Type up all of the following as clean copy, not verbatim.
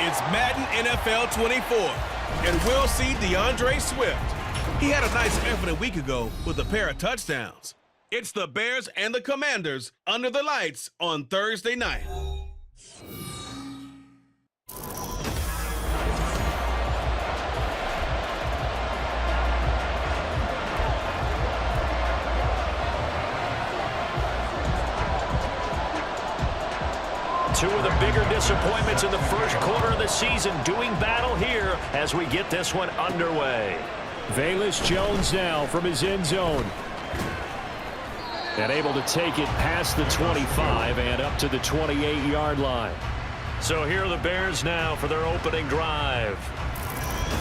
It's Madden NFL 24, and we'll see DeAndre Swift. He had a nice effort a week ago with a pair of touchdowns. It's the Bears and the Commanders under the lights on Thursday night. Two of the bigger disappointments in the first quarter of the season doing battle here as we get this one underway. Velus Jones now from his end zone. And able to take it past the 25 and up to the 28-yard line. So here are the Bears now for their opening drive.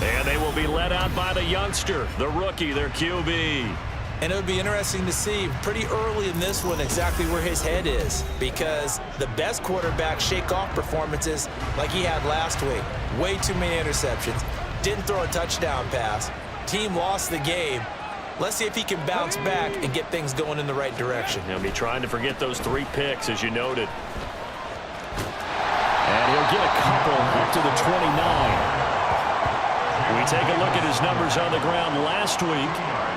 And they will be led out by the youngster, the rookie, their QB. And it would be interesting to see pretty early in this one exactly where his head is, because the best quarterback shake-off performances like he had last week. Way too many interceptions. Didn't throw a touchdown pass. Team lost the game. Let's see if he can bounce back and get things going in the right direction. He'll be trying to forget those 3 picks, as you noted. And he'll get a couple up to the 29. We take a look at his numbers on the ground last week.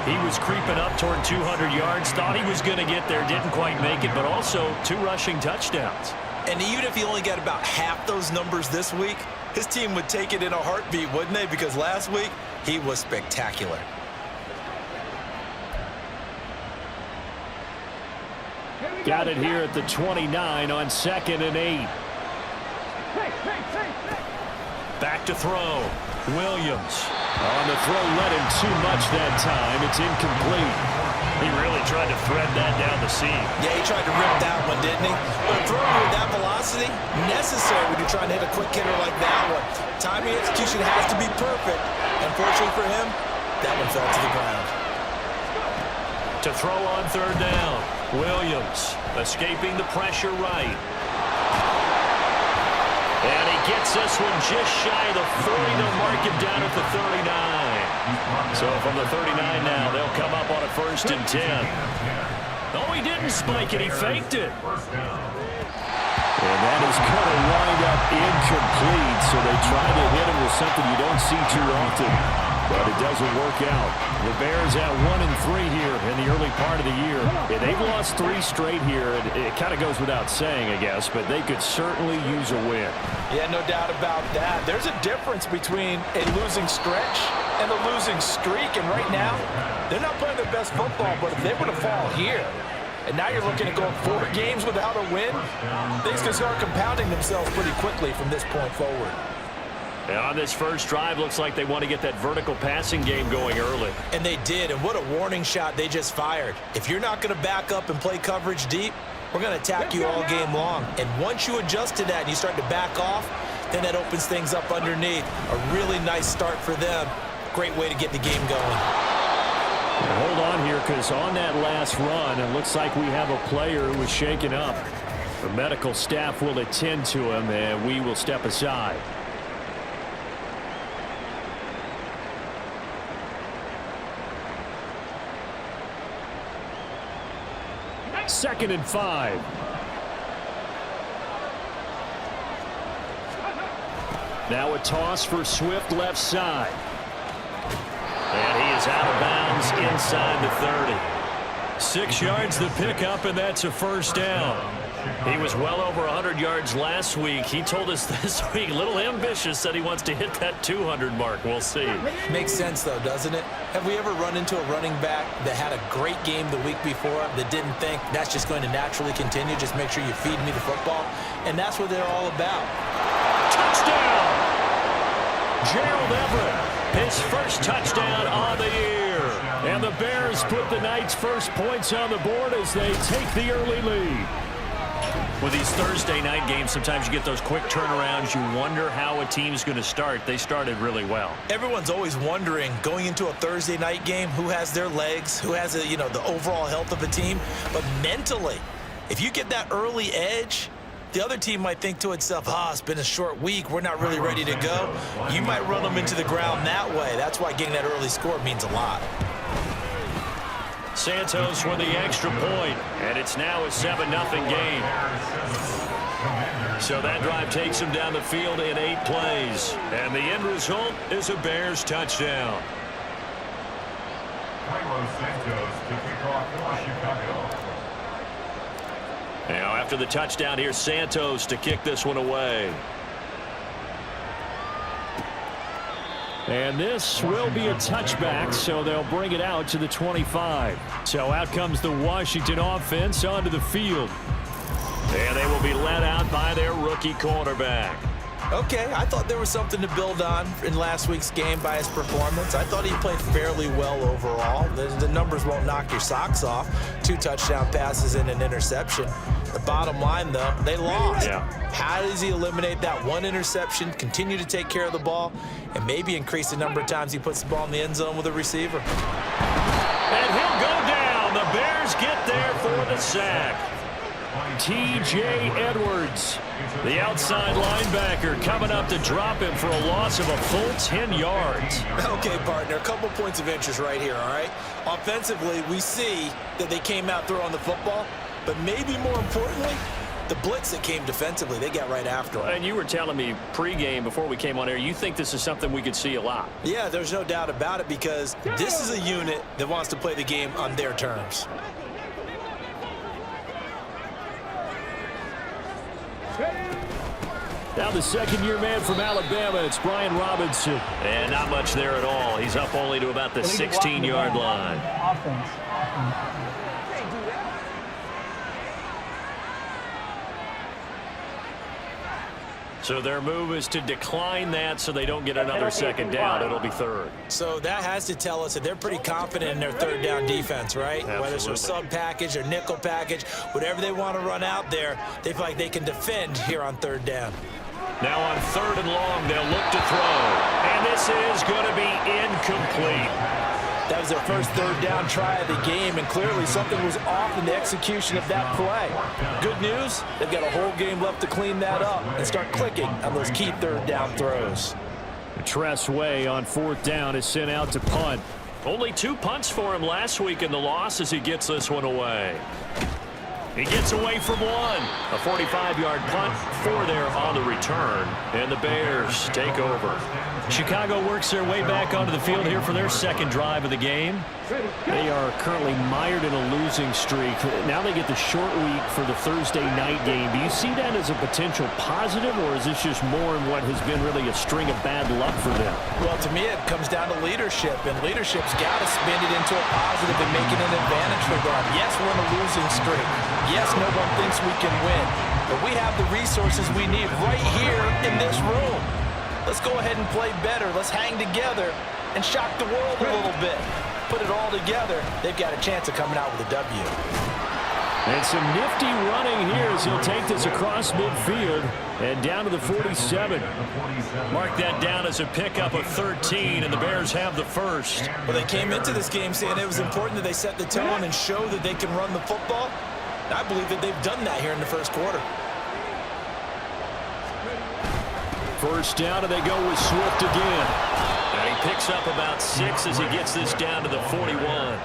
He was creeping up toward 200 yards, thought he was going to get there, didn't quite make it, but also 2 rushing touchdowns. And even if he only got about half those numbers this week, his team would take it in a heartbeat, wouldn't they? Because last week, he was spectacular. Got it here at the 29 on 2nd and 8. Back to throw. Williams. On the throw, led him too much that time. It's incomplete. He really tried to thread that down the seam. Yeah, he tried to rip that one, didn't he? But throwing with that velocity, necessary when you're trying to hit a quick hitter like that one. Timing execution has to be perfect. Unfortunately for him, that one fell to the ground. To throw on 3rd down. Williams escaping the pressure right. And he gets this one just shy of the 40. They'll mark him down at the 39. So from the 39 now, they'll come up on a 1st and 10. Oh, he didn't spike it. He faked it. And that is going to wind up incomplete. So they try to hit him with something you don't see too often. But it doesn't work out. The Bears at 1-3 here in the early part of the year. Yeah, they've lost 3 straight here. It kind of goes without saying, I guess, but they could certainly use a win. Yeah, no doubt about that. There's a difference between a losing stretch and a losing streak. And right now, they're not playing their best football, but if they were to fall here, and now you're looking at going 4 games without a win, things can start compounding themselves pretty quickly from this point forward. And on this first drive, looks like they want to get that vertical passing game going early. And they did, and what a warning shot they just fired. If you're not going to back up and play coverage deep, we're going to attack you all game long. And once you adjust to that and you start to back off, then that opens things up underneath. A really nice start for them. Great way to get the game going. Hold on here, because on that last run, it looks like we have a player who was shaken up. The medical staff will attend to him, and we will step aside. 2nd and 5. Now a toss for Swift left side. And he is out of bounds inside the 30. 6 yards to pick up, and that's a 1st down. He was well over 100 yards last week. He told us this week, a little ambitious, said he wants to hit that 200 mark. We'll see. Makes sense, though, doesn't it? Have we ever run into a running back that had a great game the week before that didn't think that's just going to naturally continue? Just make sure you feed me the football. And that's what they're all about. Touchdown! Gerald Everett, his first touchdown on the year. And the Bears put the night's first points on the board as they take the early lead. With these Thursday night games, sometimes you get those quick turnarounds. You wonder how a team's going to start. They started really well. Everyone's always wondering, going into a Thursday night game, who has their legs, who has the overall health of a team. But mentally, if you get that early edge, the other team might think to itself, it's been a short week, we're not really ready to go. You might run them into the ground that way. That's why getting that early score means a lot. Santos with the extra point, and it's now a 7-0 game. So that drive takes him down the field in 8 plays. And the end result is a Bears touchdown. Now after the touchdown, here's Santos to kick this one away. And this will be a touchback, so they'll bring it out to the 25. So out comes the Washington offense onto the field. And they will be led out by their rookie quarterback. Okay, I thought there was something to build on in last week's game by his performance. I thought he played fairly well overall. The numbers won't knock your socks off. 2 touchdown passes and an interception. The bottom line, though, they lost. Yeah. How does he eliminate that 1 interception, continue to take care of the ball, and maybe increase the number of times he puts the ball in the end zone with a receiver? And he'll go down. The Bears get there for the sack. T.J. Edwards, the outside linebacker, coming up to drop him for a loss of a full 10 yards. Okay, partner, a couple points of interest right here, all right? Offensively, we see that they came out throwing the football, but maybe more importantly, the blitz that came defensively, they got right after him. And you were telling me pregame before we came on air, you think this is something we could see a lot. Yeah, there's no doubt about it, because this is a unit that wants to play the game on their terms. Now the second-year man from Alabama, it's Brian Robinson. And not much there at all. He's up only to about the 16-yard line. Offense. So their move is to decline that so they don't get another second down. It'll be 3rd. So that has to tell us that they're pretty confident in their 3rd down defense, right? Absolutely. Whether it's a sub package or nickel package, whatever they want to run out there, they feel like they can defend here on 3rd down. Now on 3rd and long, they'll look to throw. And this is going to be incomplete. That was their first 3rd down try of the game, and clearly something was off in the execution of that play. Good news, they've got a whole game left to clean that up and start clicking on those key 3rd down throws. Tress Way on 4th down is sent out to punt. Only 2 punts for him last week in the loss as he gets this one away. He gets away from one. A 45-yard punt, 4 there on the return. And the Bears take over. Chicago works their way back onto the field here for their 2nd drive of the game. They are currently mired in a losing streak. Now they get the short week for the Thursday night game. Do you see that as a potential positive, or is this just more in what has been really a string of bad luck for them? Well, to me, it comes down to leadership, and leadership's got to spin it into a positive and make it an advantage for them. Yes, we're in a losing streak. Yes, no one thinks we can win, but we have the resources we need right here in this room. Let's go ahead and play better. Let's hang together and shock the world a little bit. Put it all together, they've got a chance of coming out with a W. And some nifty running here as he'll take this across midfield and down to the 47. Mark that down as a pickup of 13, and the Bears have the first. Well, they came into this game saying it was important that they set the tone and show that they can run the football. I believe that they've done that here in the first quarter. First down, and they go with Swift again. And he picks up about 6 as he gets this down to the 41.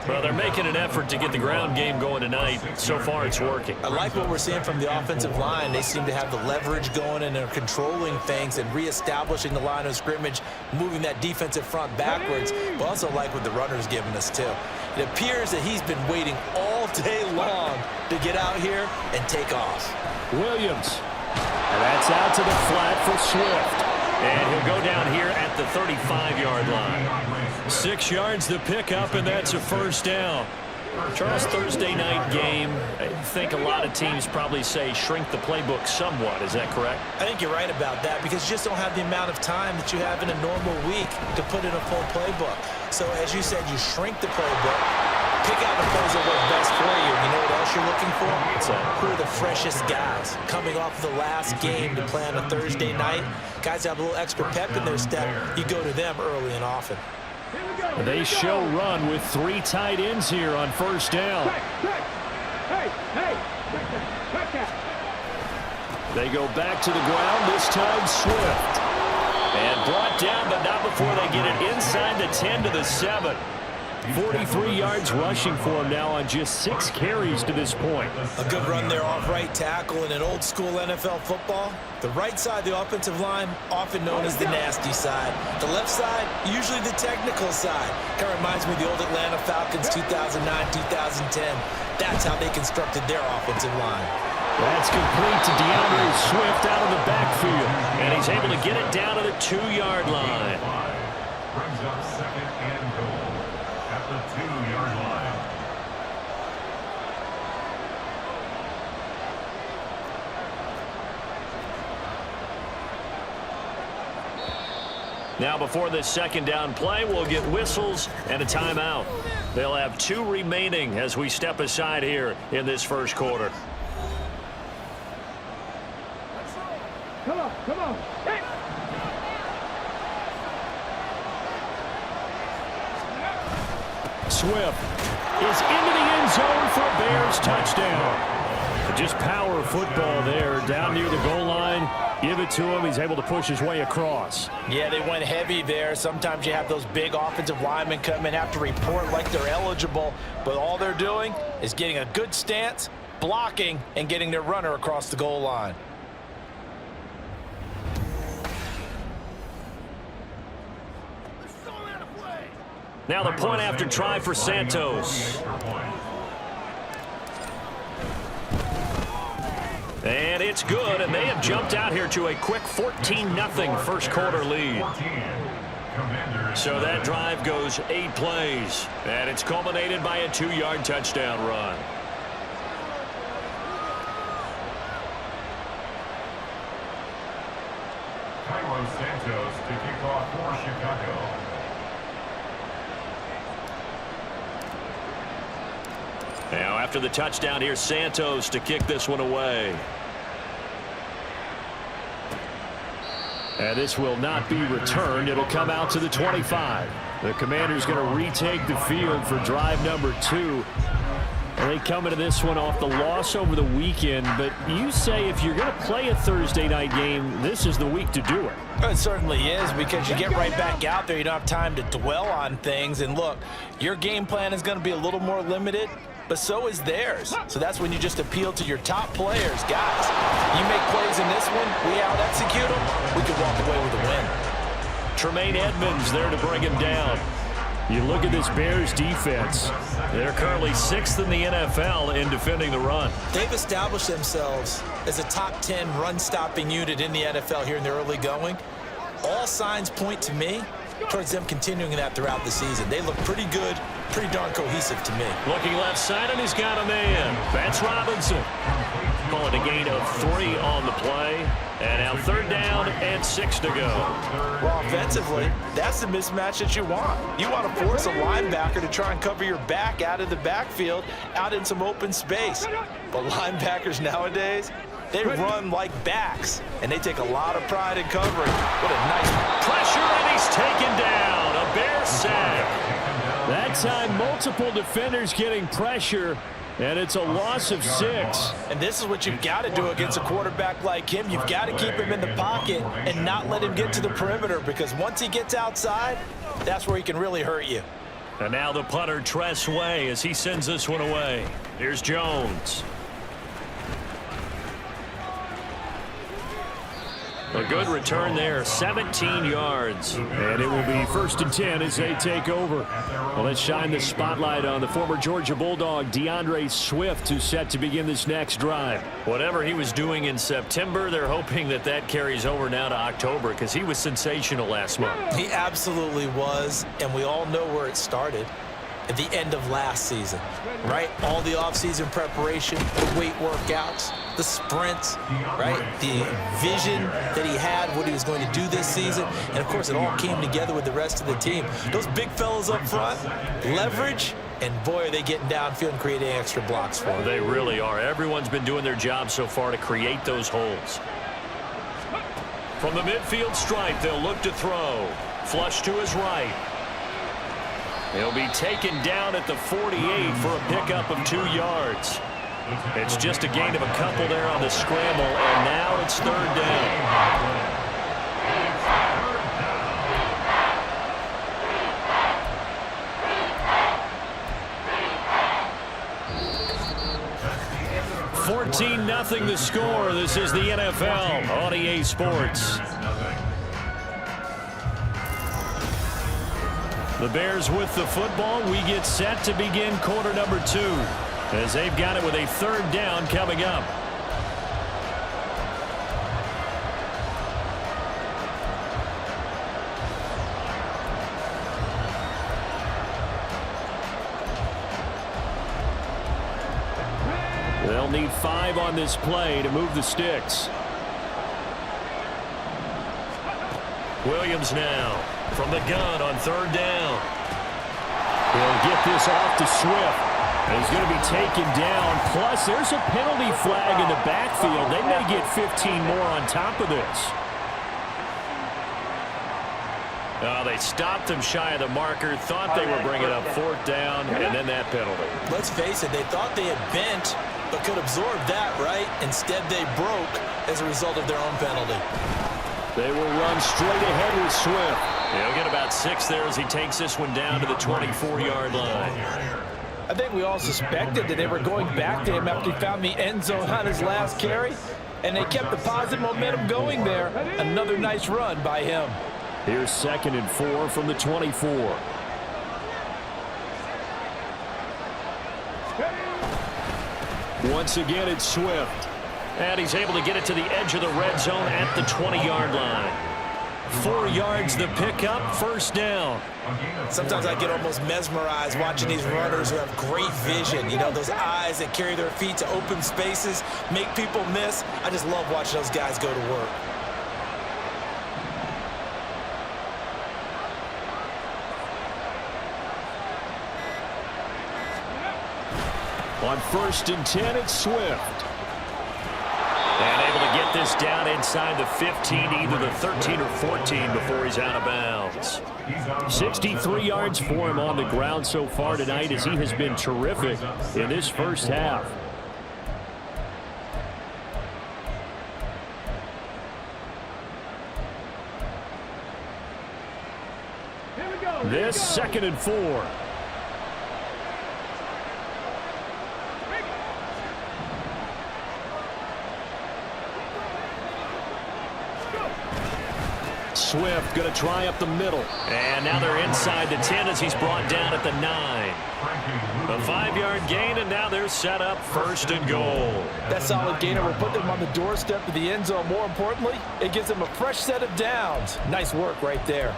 Well, they're making an effort to get the ground game going tonight. So far, it's working. I like what we're seeing from the offensive line. They seem to have the leverage going, and they're controlling things and reestablishing the line of scrimmage, moving that defensive front backwards. But also like what the runner's giving us, too. It appears that he's been waiting all day long to get out here and take off. Williams. And that's out to the flat for Swift. And he'll go down here at the 35-yard line. 6 yards the pickup, and that's a first down. Charles, Thursday night game, I think a lot of teams probably say shrink the playbook somewhat. Is that correct? I think you're right about that, because you just don't have the amount of time that you have in a normal week to put in a full playbook. So as you said, you shrink the playbook, pick out the plays that work best for you. You know what else you're looking for? Who are the freshest guys coming off the last game to play on a Thursday night? Guys have a little extra pep in their step. You go to them early and often. They show run with 3 tight ends here on first down. They go back to the ground, this time Swift. And brought down, but not before they get it inside the 10 to the 7. 43 yards rushing for him now on just 6 carries to this point. A good run there off right tackle in an old school NFL football. The right side of the offensive line, often known as the nasty side. The left side, usually the technical side. Kind of reminds me of the old Atlanta Falcons 2009-2010. That's how they constructed their offensive line. That's complete to DeAndre Swift out of the backfield. And he's able to get it down to the 2-yard line. Brings up 2nd and goal at the 2-yard line. Now before this second down play, we'll get whistles and a timeout. They'll have 2 remaining as we step aside here in this first quarter. Come on. Hey. Swift is into the end zone for a Bears touchdown. Just power football there down near the goal line. Give it to him. He's able to push his way across. Yeah, they went heavy there. Sometimes you have those big offensive linemen come in, have to report like they're eligible, but all they're doing is getting a good stance, blocking, and getting their runner across the goal line. Now the point after try for Santos. And it's good, and they have jumped out here to a quick 14-0 first quarter lead. So that drive goes 8 plays, and it's culminated by a 2-yard touchdown run. Cairo Santos to kick off for Chicago. Now after the touchdown, here's Santos to kick this one away. And this will not be returned. It'll come out to the 25. The Commanders going to retake the field for drive number 2. And they come into this one off the loss over the weekend. But you say if you're going to play a Thursday night game, this is the week to do it. It certainly is, because you get right back out there. You don't have time to dwell on things. And look, your game plan is going to be a little more limited, but so is theirs. So that's when you just appeal to your top players. Guys, you make plays in this one, we out-execute them, we can walk away with a win. Tremaine Edmonds there to bring him down. You look at this Bears defense. They're currently 6th in the NFL in defending the run. They've established themselves as a top 10 run-stopping unit in the NFL here in the early going. All signs point to me towards them continuing that throughout the season. They look pretty good, pretty darn cohesive to me. Looking left side, and he's got a man. Vance Robinson. Call it a gain of 3 on the play. And now 3rd down and 6 to go. Well, offensively, that's the mismatch that you want. You want to force a linebacker to try and cover your back out of the backfield, out in some open space. But linebackers nowadays, they run like backs, and they take a lot of pride in covering. What a nice pressure, and he's taken down. A Bear sack. That time, multiple defenders getting pressure, and it's a loss of 6. And this is what you've got to do against a quarterback like him. You've got to keep him in the pocket and not let him get to the perimeter, because once he gets outside, that's where he can really hurt you. And now the punter, Tress Way, as he sends this one away. Here's Jones. A good return there, 17 yards. And it will be 1st and 10 as they take over. Well, let's shine the spotlight on the former Georgia Bulldog, DeAndre Swift, who's set to begin this next drive. Whatever he was doing in September, they're hoping that that carries over now to October, because he was sensational last month. He absolutely was, and we all know where it started. At the end of last season, right? All the offseason preparation, the weight workouts, the sprints, right? The vision that he had, what he was going to do this season. And, of course, it all came together with the rest of the team. Those big fellas up front, leverage, and, boy, are they getting downfield and creating extra blocks for him. They really are. Everyone's been doing their job so far to create those holes. From the midfield stripe, they'll look to throw. Flush to his right. He'll be taken down at the 48 for a pickup of 2 yards. It's just a gain of a couple there on the scramble, and now it's 3rd down. 14-0 the score. This is the NFL on EA Sports. The Bears with the football. We get set to begin quarter number 2 as they've got it with a 3rd down coming up. They'll need 5 on this play to move the sticks. Williams now from the gun on 3rd down. He'll get this off to Swift. He's going to be taken down. Plus, there's a penalty flag in the backfield. They may get 15 more on top of this. They stopped him shy of the marker, thought they were bringing up 4th down, and then that penalty. Let's face it, they thought they had bent, but could absorb that, right? Instead, they broke as a result of their own penalty. They will run straight ahead with Swift. He'll get about 6 there as he takes this one down to the 24-yard line. I think we all suspected that they were going back to him after he found the end zone on his last carry, and they kept the positive momentum going there. Another nice run by him. Here's 2nd and 4 from the 24. Once again, it's Swift. And he's able to get it to the edge of the red zone at the 20-yard line. 4 yards the pickup, 1st down. Sometimes I get almost mesmerized watching these runners who have great vision. You know, those eyes that carry their feet to open spaces, make people miss. I just love watching those guys go to work. On 1st and 10, it's Swift. And able to get this down inside the 15, either the 13 or 14 before he's out of bounds. 63 yards for him on the ground so far tonight as he has been terrific in this first half. This 2nd and 4. Swift going to try up the middle. And now they're inside the 10 as he's brought down at the 9. A 5-yard gain, and now they're set up 1st and goal. That solid gainer will put them on the doorstep of the end zone. More importantly, it gives them a fresh set of downs. Nice work right there.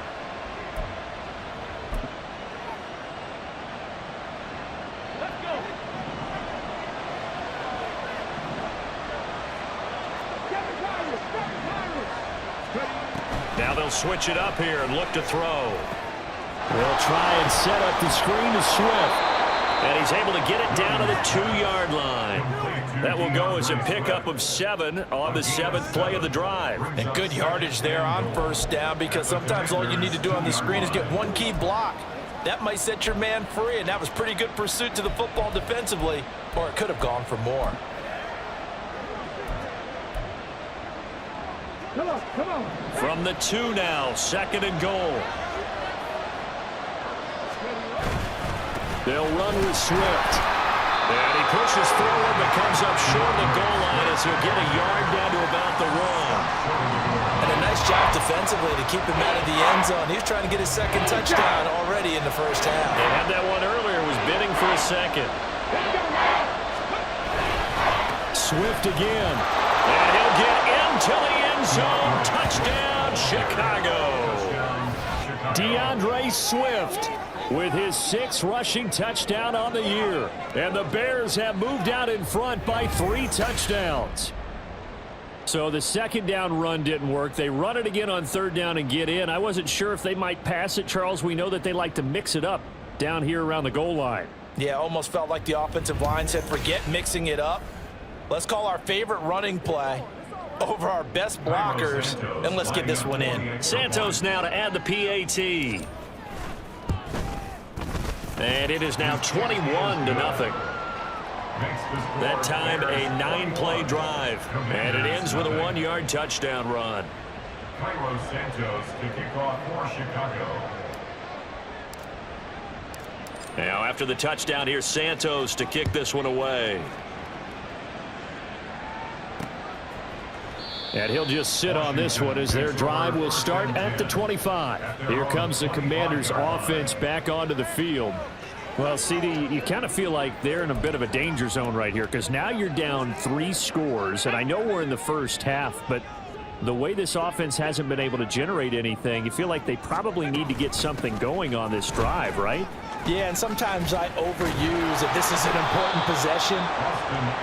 Now they'll switch it up here and look to throw. They'll try and set up the screen to Swift. And he's able to get it down to the 2-yard line. That will go as a pickup of 7 on the 7th play of the drive. And good yardage there on 1st down, because sometimes all you need to do on the screen is get one key block. That might set your man free, and that was pretty good pursuit to the football defensively, or it could have gone for more. Come on, come on. From the 2 now, 2nd and goal. They'll run with Swift. And he pushes forward but comes up short of the goal line as he'll get a yard down to about the run. And a nice job defensively to keep him out of the end zone. He's trying to get his 2nd touchdown already in the first half. They had that one earlier, was bidding for a 2nd. Swift again. And he'll get into the end zone. Touchdown, Chicago. DeAndre Swift with his 6th rushing touchdown on the year. And the Bears have moved out in front by 3 touchdowns. So the 2nd down run didn't work. They run it again on 3rd down and get in. I wasn't sure if they might pass it, Charles. We know that they like to mix it up down here around the goal line. Yeah, almost felt like the offensive line said, forget mixing it up. Let's call our favorite running play over our best blockers, and let's get this one in. Santos now to add the PAT. And it is now 21-0. That time a 9-play drive. And it ends with a 1-yard touchdown run. Cairo Santos to kick off for Chicago. Now after the touchdown, here's Santos to kick this one away. And he'll just sit on this one as their drive will start at the 25. Here comes the Commanders' offense back onto the field. Well, CD, you kind of feel like they're in a bit of a danger zone right here because now you're down 3 scores, and I know we're in the first half, but the way this offense hasn't been able to generate anything, you feel like they probably need to get something going on this drive, right? Yeah, and sometimes I overuse that this is an important possession,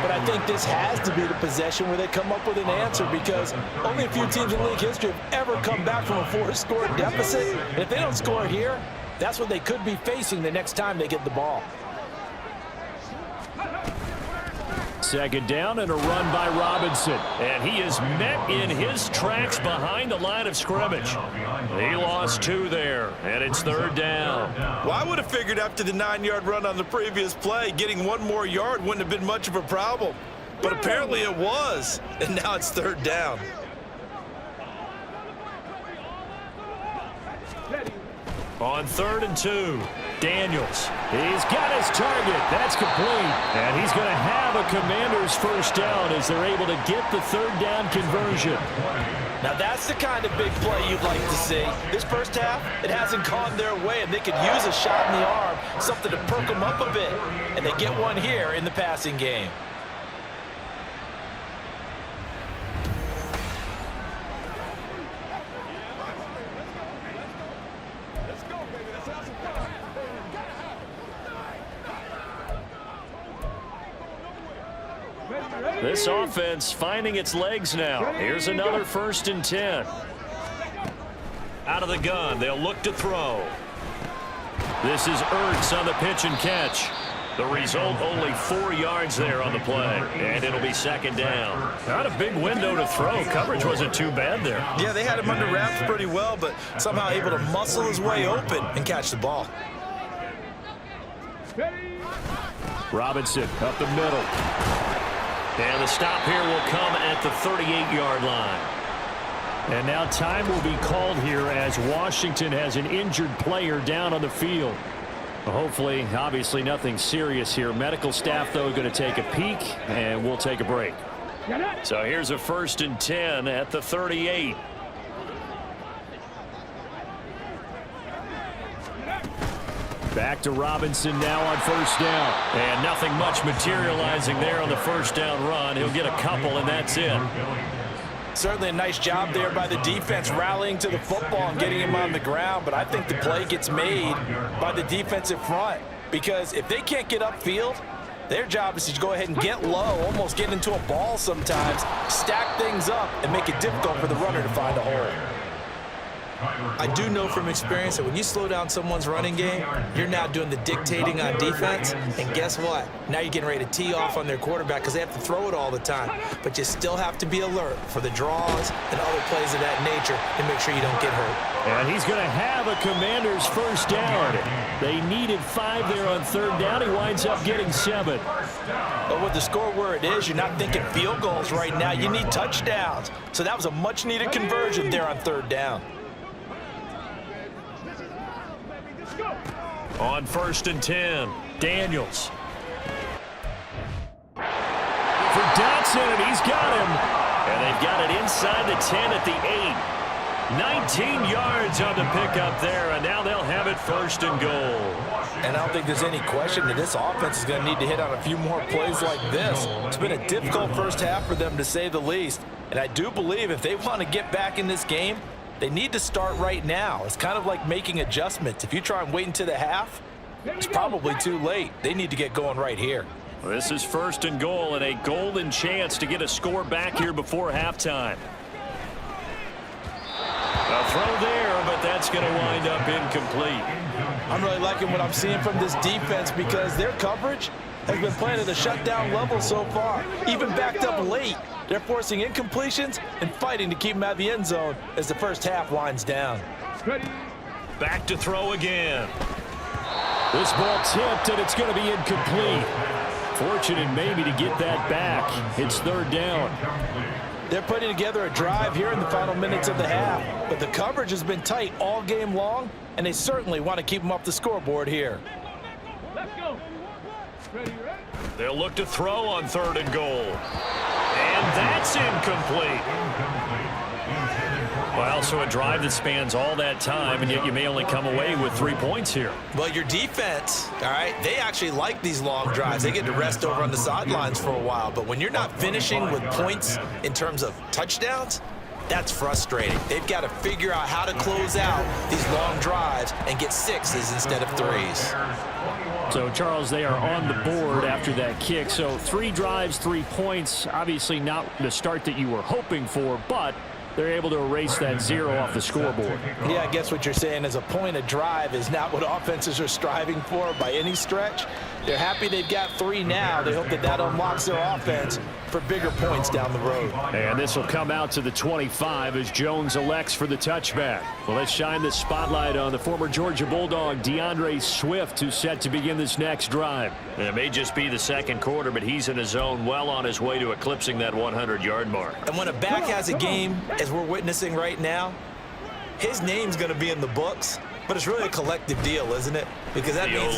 but I think this has to be the possession where they come up with an answer because only a few teams in league history have ever come back from a 4-score deficit. And if they don't score here, that's what they could be facing the next time they get the ball. Second down and a run by Robinson. And he is met in his tracks behind the line of scrimmage. He lost 2 there, and it's 3rd down. Well, I would have figured after the 9-yard run on the previous play, getting 1 more yard wouldn't have been much of a problem. But apparently it was, and now it's 3rd down. On 3rd and 2, Daniels. He's got his target. That's complete. And he's going to have a Commander's first down as they're able to get the 3rd down conversion. Now that's the kind of big play you'd like to see. This first half, it hasn't gone their way, and they could use a shot in the arm, something to perk them up a bit. And they get one here in the passing game. This offense finding its legs now. Here's another 1st and 10. Out of the gun, they'll look to throw. This is Ertz on the pitch and catch. The result, only 4 yards there on the play, and it'll be 2nd down. Not a big window to throw. Coverage wasn't too bad there. Yeah, they had him under wraps pretty well, but somehow able to muscle his way open and catch the ball. Robinson up the middle. And the stop here will come at the 38-yard line. And now time will be called here as Washington has an injured player down on the field. Hopefully, obviously nothing serious here. Medical staff, though, going to take a peek, and we'll take a break. So here's a 1st and 10 at the 38. Back to Robinson now on 1st down. And nothing much materializing there on the 1st down run. He'll get a couple, and that's it. Certainly a nice job there by the defense rallying to the football and getting him on the ground, but I think the play gets made by the defensive front because if they can't get upfield, their job is to go ahead and get low, almost get into a ball sometimes, stack things up, and make it difficult for the runner to find a hole. I do know from experience that when you slow down someone's running game, you're now doing the dictating on defense, and guess what? Now you're getting ready to tee off on their quarterback because they have to throw it all the time. But you still have to be alert for the draws and other plays of that nature and make sure you don't get hurt. And he's going to have a Commander's 1st down. They needed 5 there on 3rd down. He winds up getting 7. But with the score where it is, you're not thinking field goals right now. You need touchdowns. So that was a much-needed conversion there on 3rd down. On 1st and 10, Daniels. For Dotson, and he's got him. And they've got it inside the 10 at the 8. 19 yards on the pickup there, and now they'll have it 1st and goal. And I don't think there's any question that this offense is going to need to hit on a few more plays like this. It's been a difficult first half for them, to say the least. And I do believe if they want to get back in this game, they need to start right now. It's kind of like making adjustments. If you try and wait until the half, it's probably too late. They need to get going right here. This is 1st and goal and a golden chance to get a score back here before halftime. A throw there, but that's going to wind up incomplete. I'm really liking what I'm seeing from this defense because their coverage has been playing at a shutdown level so far. Even backed up late, they're forcing incompletions and fighting to keep them out of the end zone as the first half winds down. Back to throw again. This ball tipped, and it's going to be incomplete. Fortunate maybe to get that back. It's 3rd down. They're putting together a drive here in the final minutes of the half, but the coverage has been tight all game long, and they certainly want to keep them up the scoreboard here. Let's go. They'll look to throw on 3rd and goal. And that's incomplete. Well, so a drive that spans all that time, and yet you may only come away with 3 points here. Well, your defense, all right, they actually like these long drives. They get to rest over on the sidelines for a while. But when you're not finishing with points in terms of touchdowns, that's frustrating. They've got to figure out how to close out these long drives and get 6s instead of 3s. So, Charles, they are on the board after that kick. So 3 drives, 3 points. Obviously not the start that you were hoping for, but they're able to erase that 0 off the scoreboard. Yeah, I guess what you're saying is a point of drive is not what offenses are striving for by any stretch. They're happy they've got 3 now. They hope that that unlocks their offense for bigger points down the road. And this will come out to the 25 as Jones elects for the touchback. Well, let's shine the spotlight on the former Georgia Bulldog, DeAndre Swift, who's set to begin this next drive. And it may just be the second quarter, but he's in his zone, well on his way to eclipsing that 100-yard mark. And when a back has a game, as we're witnessing right now, his name's going to be in the books. But it's really a collective deal, isn't it? Because that means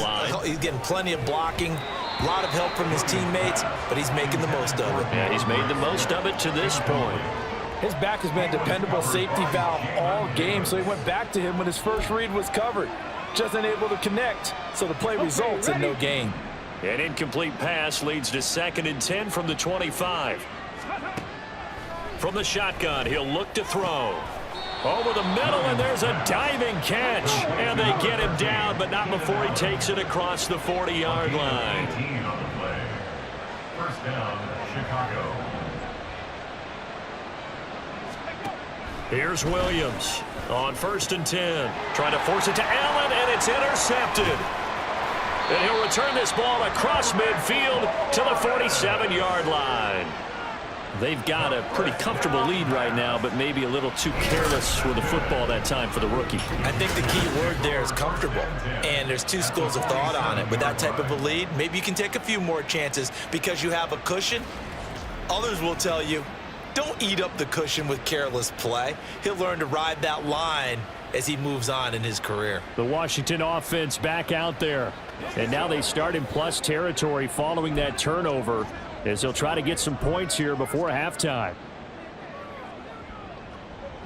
he's getting plenty of blocking, a lot of help from his teammates, but he's making the most of it. Yeah, he's made the most of it to this point. His back has been a dependable safety valve all game, so he went back to him when his first read was covered. Just unable to connect, so the play results in no gain. An incomplete pass leads to 2nd and 10 from the 25. From the shotgun, he'll look to throw. Over the middle, and there's a diving catch. And they get him down, but not before he takes it across the 40-yard line. 18 on the play. First down, Chicago. Here's Williams on 1st and 10. Trying to force it to Allen, and it's intercepted. And he'll return this ball across midfield to the 47-yard line. They've got a pretty comfortable lead right now, but maybe a little too careless with the football that time for the rookie. I think the key word there is comfortable, and there's 2 schools of thought on it. With that type of a lead, maybe you can take a few more chances because you have a cushion. Others will tell you, don't eat up the cushion with careless play. He'll learn to ride that line as he moves on in his career. The Washington offense back out there, and now they start in plus territory following that turnover, as they'll try to get some points here before halftime.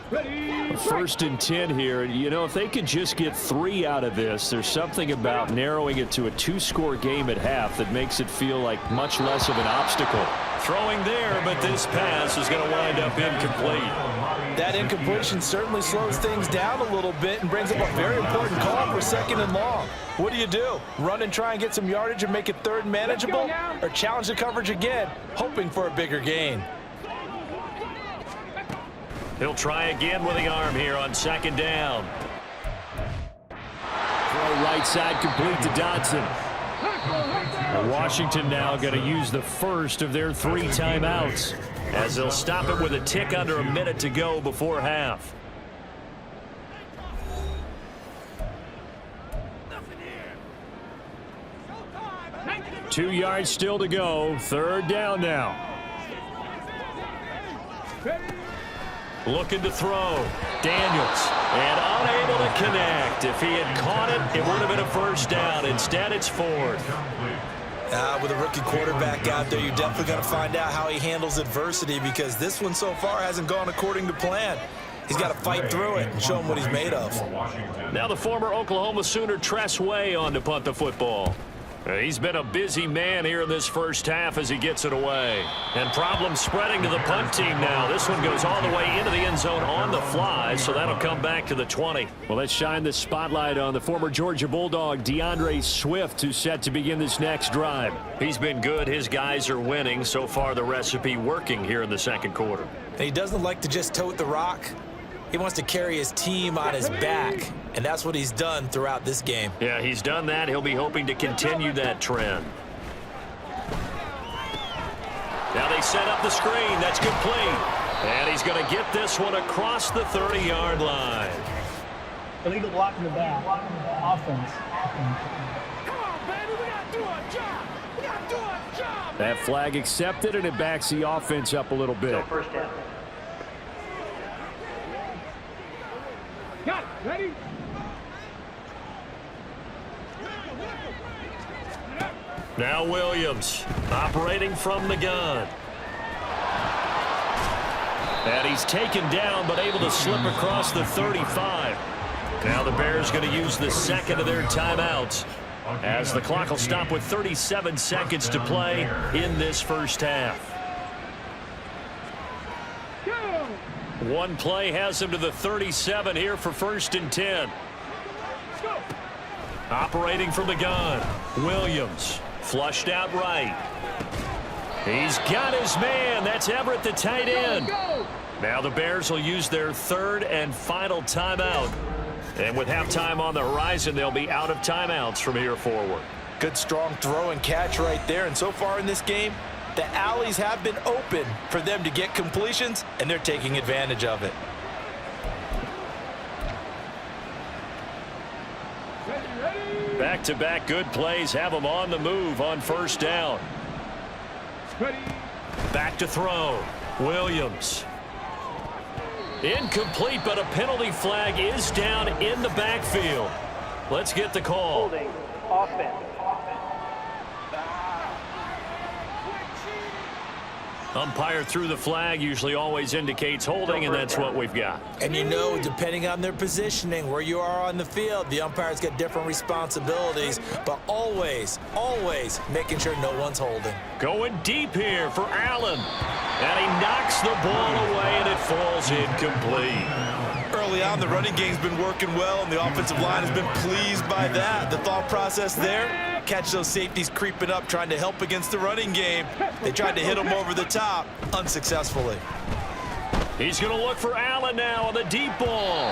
1st and 10 here. You know, if they could just get 3 out of this, there's something about narrowing it to a 2-score game at half that makes it feel like much less of an obstacle. Throwing there, but this pass is going to wind up incomplete. That incompletion certainly slows things down a little bit and brings up a very important call for 2nd and long. What do? Run and try and get some yardage and make it 3rd manageable? Or challenge the coverage again, hoping for a bigger gain? He'll try again with the arm here on 2nd down. Throw right side complete to Dodson. Washington now going to use the first of their 3 timeouts, as they'll stop it with a tick under a minute to go before half. 2 yards still to go. 3rd down now. Looking to throw. Daniels. And unable to connect. If he had caught it, it would have been a 1st down. Instead, it's 4th. With a rookie quarterback out there, you're definitely going to find out how he handles adversity, because this one so far hasn't gone according to plan. He's got to fight through it and show him what he's made of. Now the former Oklahoma Sooner Tress Way on to punt the football. He's been a busy man here in this first half as he gets it away. And problems spreading to the punt team now. This one goes all the way into the end zone on the fly, so that'll come back to the 20. Well, let's shine the spotlight on the former Georgia Bulldog, DeAndre Swift, who's set to begin this next drive. He's been good. His guys are winning. So far, the recipe working here in the 2nd quarter. And he doesn't like to just tote the rock. He wants to carry his team on his back, and that's what he's done throughout this game. Yeah, he's done that. He'll be hoping to continue that trend. Now they set up the screen. That's complete. And he's going to get this one across the 30-yard line. Illegal block in the back. Offense. Come on, baby. We got to do our job. We got to do our job. That flag accepted, and it backs the offense up a little bit. First down. Got it. Ready? Now Williams operating from the gun. And he's taken down but able to slip across the 35. Now the Bears going to use the second of their timeouts as the clock will stop with 37 seconds to play in this first half. One play has him to the 37 here for 1st and 10. Operating from the gun, Williams flushed out right. He's got his man. That's Everett, the tight end. Now the Bears will use their third and final timeout. And with halftime on the horizon, they'll be out of timeouts from here forward. Good strong throw and catch right there. And so far in this game, the alleys have been open for them to get completions, and they're taking advantage of it. Back-to-back good plays have them on the move on 1st down. Back to throw. Williams. Incomplete, but a penalty flag is down in the backfield. Let's get the call. Holding. Offense. Umpire threw the flag, usually always indicates holding, and that's what we've got. And you know, depending on their positioning, where you are on the field, the umpire's got different responsibilities, but always, always making sure no one's holding. Going deep here for Allen. And he knocks the ball away, and it falls incomplete. Early on, the running game's been working well, and the offensive line has been pleased by that. The thought process there, catch those safeties creeping up, trying to help against the running game. They tried to hit them over the top, unsuccessfully. He's going to look for Allen now on the deep ball.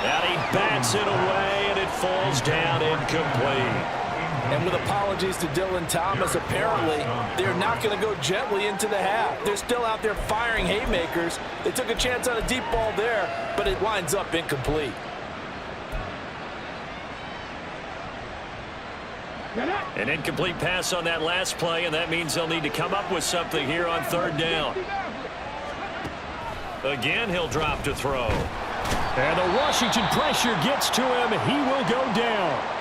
And he bats it away, and it falls down incomplete. And with apologies to Dylan Thomas, apparently they're not going to go gently into the half. They're still out there firing haymakers. They took a chance on a deep ball there, but it winds up incomplete. An incomplete pass on that last play, and that means they'll need to come up with something here on 3rd down. Again, he'll drop to throw. And the Washington pressure gets to him. He will go down.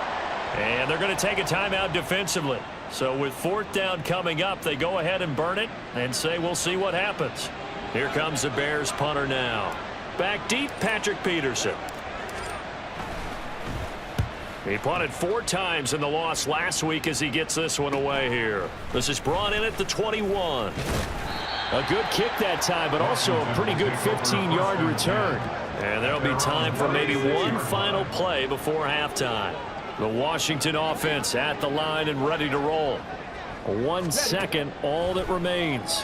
And they're going to take a timeout defensively. So with 4th down coming up, they go ahead and burn it and say we'll see what happens. Here comes the Bears punter now. Back deep, Patrick Peterson. He punted 4 times in the loss last week as he gets this one away here. This is brought in at the 21. A good kick that time, but also a pretty good 15-yard return. And there'll be time for maybe one final play before halftime. The Washington offense at the line and ready to roll. 1 second, all that remains.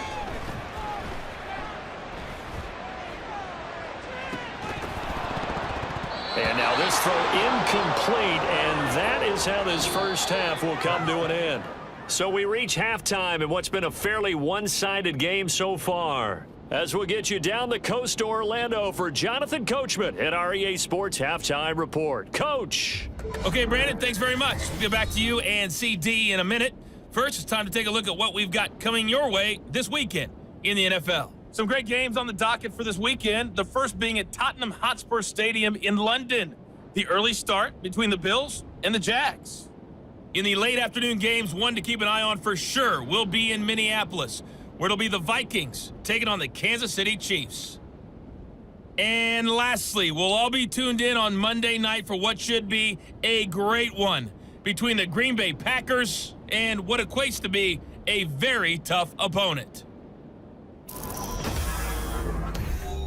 And now this throw incomplete, and that is how this first half will come to an end. So we reach halftime in what's been a fairly one-sided game so far. As we'll get you down the coast to Orlando for Jonathan Coachman at our EA Sports Halftime Report. Coach. Okay, Brandon, thanks very much. We'll get back to you and CD in a minute. First, it's time to take a look at what we've got coming your way this weekend in the NFL. Some great games on the docket for this weekend, the first being at Tottenham Hotspur Stadium in London. The early start between the Bills and the Jags. In the late afternoon games, one to keep an eye on for sure will be in Minneapolis, where it'll be the Vikings taking on the Kansas City Chiefs. And lastly, we'll all be tuned in on Monday night for what should be a great one between the Green Bay Packers and what equates to be a very tough opponent.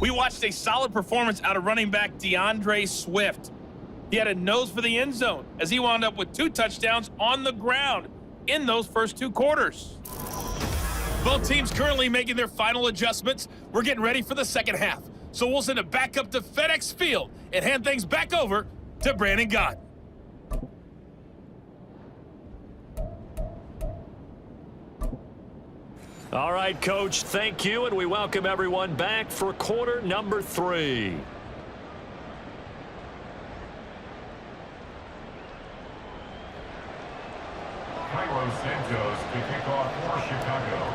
We watched a solid performance out of running back DeAndre Swift. He had a nose for the end zone as he wound up with 2 touchdowns on the ground in those first 2 quarters. Both teams currently making their final adjustments. We're getting ready for the second half. So we'll send it back up to FedEx Field and hand things back over to Brandon Gott. All right, Coach, thank you, and we welcome everyone back for quarter number 3. Cairo Santos to kick off for Chicago.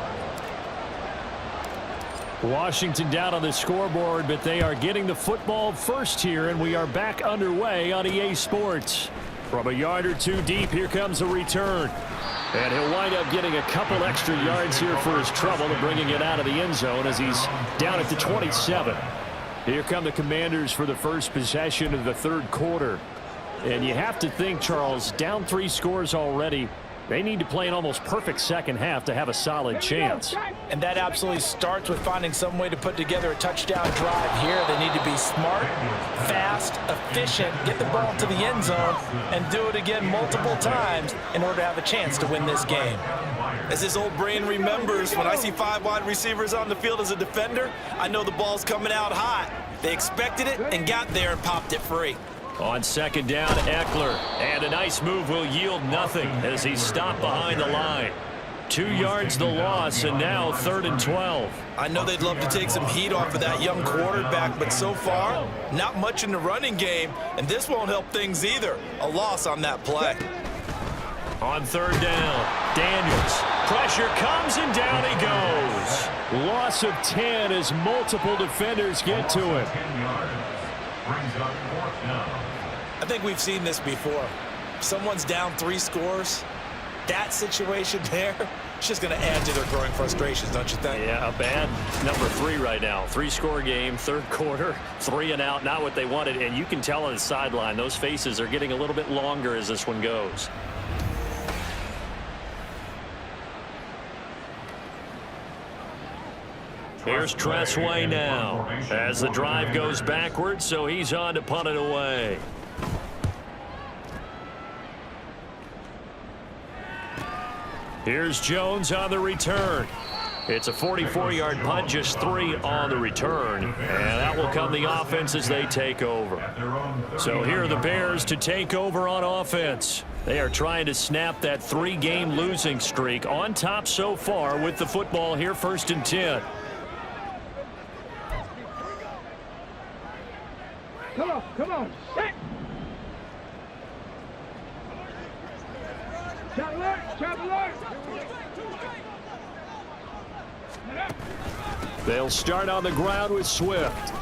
Washington down on the scoreboard, but they are getting the football first here, and we are back underway on EA Sports. From a yard or 2 deep, here comes a return. And he'll wind up getting a couple extra yards here for his trouble and bringing it out of the end zone as he's down at the 27. Here come the Commanders for the first possession of the third quarter. And you have to think, Charles, down 3 scores already. They need to play an almost perfect second half to have a solid chance. And that absolutely starts with finding some way to put together a touchdown drive here. They need to be smart, fast, efficient, get the ball to the end zone, and do it again multiple times in order to have a chance to win this game. As his old brain remembers, when I see 5 wide receivers on the field as a defender, I know the ball's coming out hot. They expected it and got there and popped it free. On second down, Eckler. And a nice move will yield nothing as he's stopped behind the line. 2 yards the loss, and now 3rd and 12. I know they'd love to take some heat off of that young quarterback, but so far, not much in the running game, and this won't help things either. A loss on that play. On 3rd down, Daniels. Pressure comes, and down he goes. Loss of 10 as multiple defenders get to him. I think we've seen this before. If someone's down 3 scores, that situation there, it's just going to add to their growing frustrations, don't you think? Yeah, a bad number 3 right now. 3-score game, third quarter, 3 and out, not what they wanted. And you can tell on the sideline, those faces are getting a little bit longer as this one goes. Here's Tressway now as the drive goes backwards, so he's on to punt it away. Here's Jones on the return. It's a 44-yard punt, just 3 on the return. And that will come the offense as they take over. So here are the Bears to take over on offense. They are trying to snap that 3-game losing streak, on top so far with the football here, 1st and 10. Come on. Hey. Trap alert. They'll start on the ground with Swift.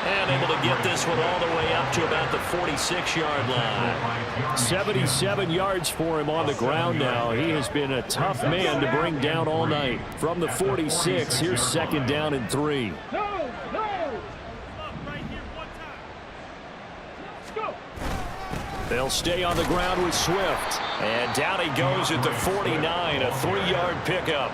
And able to get this one all the way up to about the 46-yard line. 77 yards for him on the ground now. He has been a tough man to bring down all night. From the 46, here's 2nd down and 3. No. They'll stay on the ground with Swift. And down he goes at the 49, a 3-yard pickup.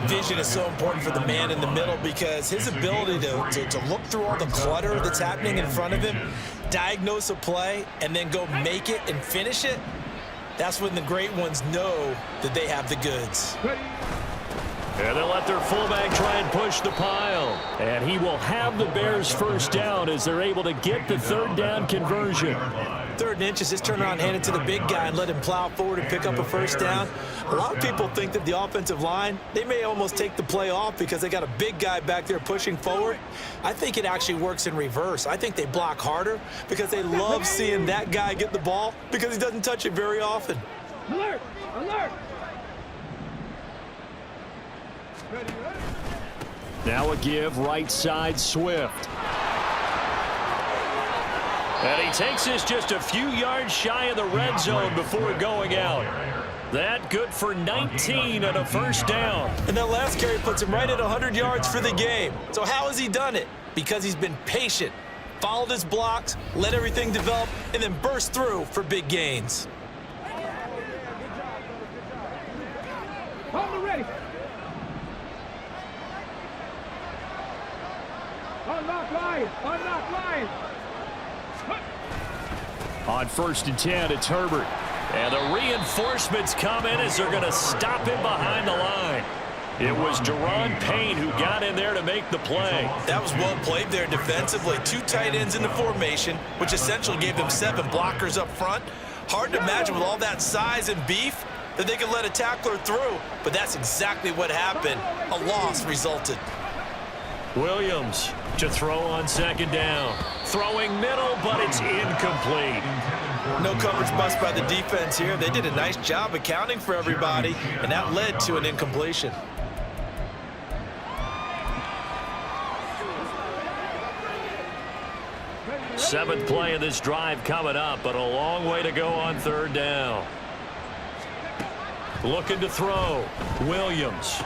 Vision is so important for the man in the middle because his ability to look through all the clutter that's happening in front of him, diagnose a play, and then go make it and finish it, that's when the great ones know that they have the goods. And they'll let their fullback try and push the pile. And he will have the Bears 1st down as they're able to get the 3rd down conversion. 3rd and inches, just turn around, hand it to the big guy and let him plow forward and pick up a 1st down. A lot of people think that the offensive line, they may almost take the play off because they got a big guy back there pushing forward. I think it actually works in reverse. I think they block harder because they love seeing that guy get the ball because he doesn't touch it very often. Alert. Now a give right side Swift. And he takes this just a few yards shy of the red zone before going out. That good for 19 and a 1st down. And that last carry puts him right at 100 yards for the game. So how has he done it? Because he's been patient, followed his blocks, let everything develop, and then burst through for big gains. Hold ready. Unlock line. On 1st and 10, it's Herbert. And the reinforcements come in as they're going to stop him behind the line. It was Daron Payne who got in there to make the play. That was well played there defensively. 2 tight ends in the formation, which essentially gave them 7 blockers up front. Hard to imagine with all that size and beef that they could let a tackler through, but that's exactly what happened. A loss resulted. Williams to throw on 2nd down. Throwing middle, but it's incomplete. No coverage bust by the defense here. They did a nice job accounting for everybody, and that led to an incompletion. Seventh play of this drive coming up, but a long way to go on 3rd down. Looking to throw. Williams.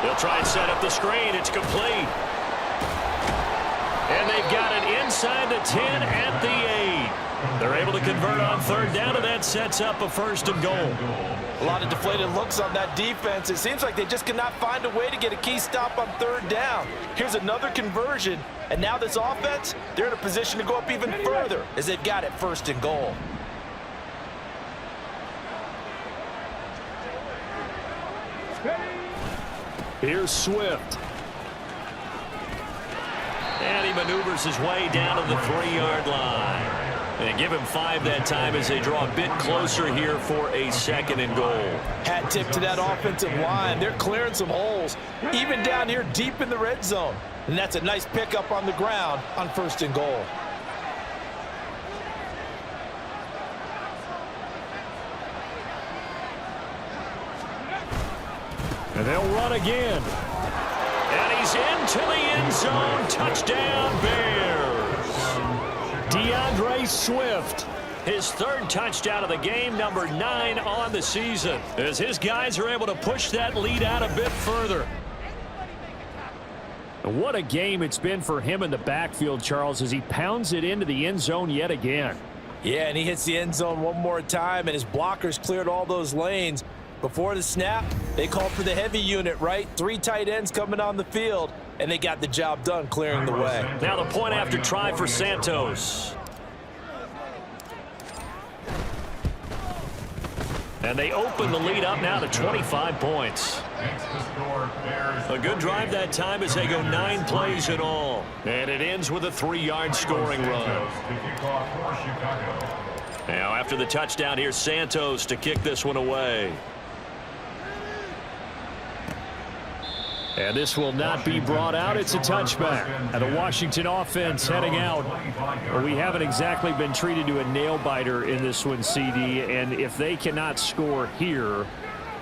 They'll try and set up the screen. It's complete. And they've got it inside the 10 at the 8. They're able to convert on third down, and that sets up a 1st and goal. A lot of deflated looks on that defense. It seems like they just cannot find a way to get a key stop on third down. Here's another conversion, and now this offense, they're in a position to go up even further as they've got it 1st and goal. Here's Swift. And he maneuvers his way down to the 3-yard line. And give him 5 that time as they draw a bit closer here for a 2nd and goal. Hat tip to that offensive line. They're clearing some holes, even down here deep in the red zone. And that's a nice pickup on the ground on 1st and goal. And they'll run again. And he's into the end zone. Touchdown, Bears. DeAndre Swift. His 3rd touchdown of the game, number 9 on the season, as his guys are able to push that lead out a bit further. What a game it's been for him in the backfield, Charles, as he pounds it into the end zone yet again. Yeah, and he hits the end zone one more time, and his blockers cleared all those lanes. Before the snap, they called for the heavy unit, right? 3 tight ends coming on the field, and they got the job done clearing the way. Now the point after try for Santos. And they open the lead up now to 25 points. A good drive that time as they go 9 plays in all. And it ends with a 3-yard scoring run. Now after the touchdown, here's Santos to kick this one away. And this will not be brought out. It's a touchback. And the Washington offense heading out. Well, we haven't exactly been treated to a nail-biter in this one, CD. And if they cannot score here,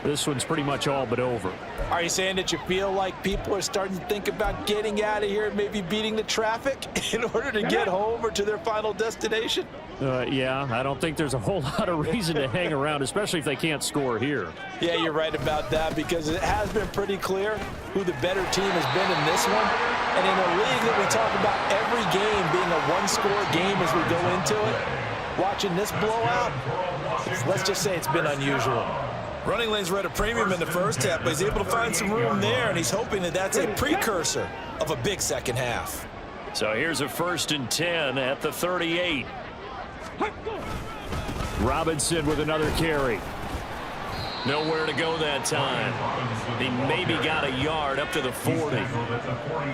this one's pretty much all but over. Are you saying that you feel like people are starting to think about getting out of here and maybe beating the traffic in order to get home or to their final destination? Yeah, I don't think there's a whole lot of reason to hang around, especially if they can't score here. Yeah, you're right about that, because it has been pretty clear who the better team has been in this one. And in a league that we talk about every game being a one-score game as we go into it, watching this blowout, let's just say it's been unusual. Running lanes were at a premium in the first half, but he's able to find some room there, and he's hoping that that's a precursor of a big second half. So here's a 1st and 10 at the 38. Robinson with another carry. Nowhere to go that time. He maybe got a yard up to the 40.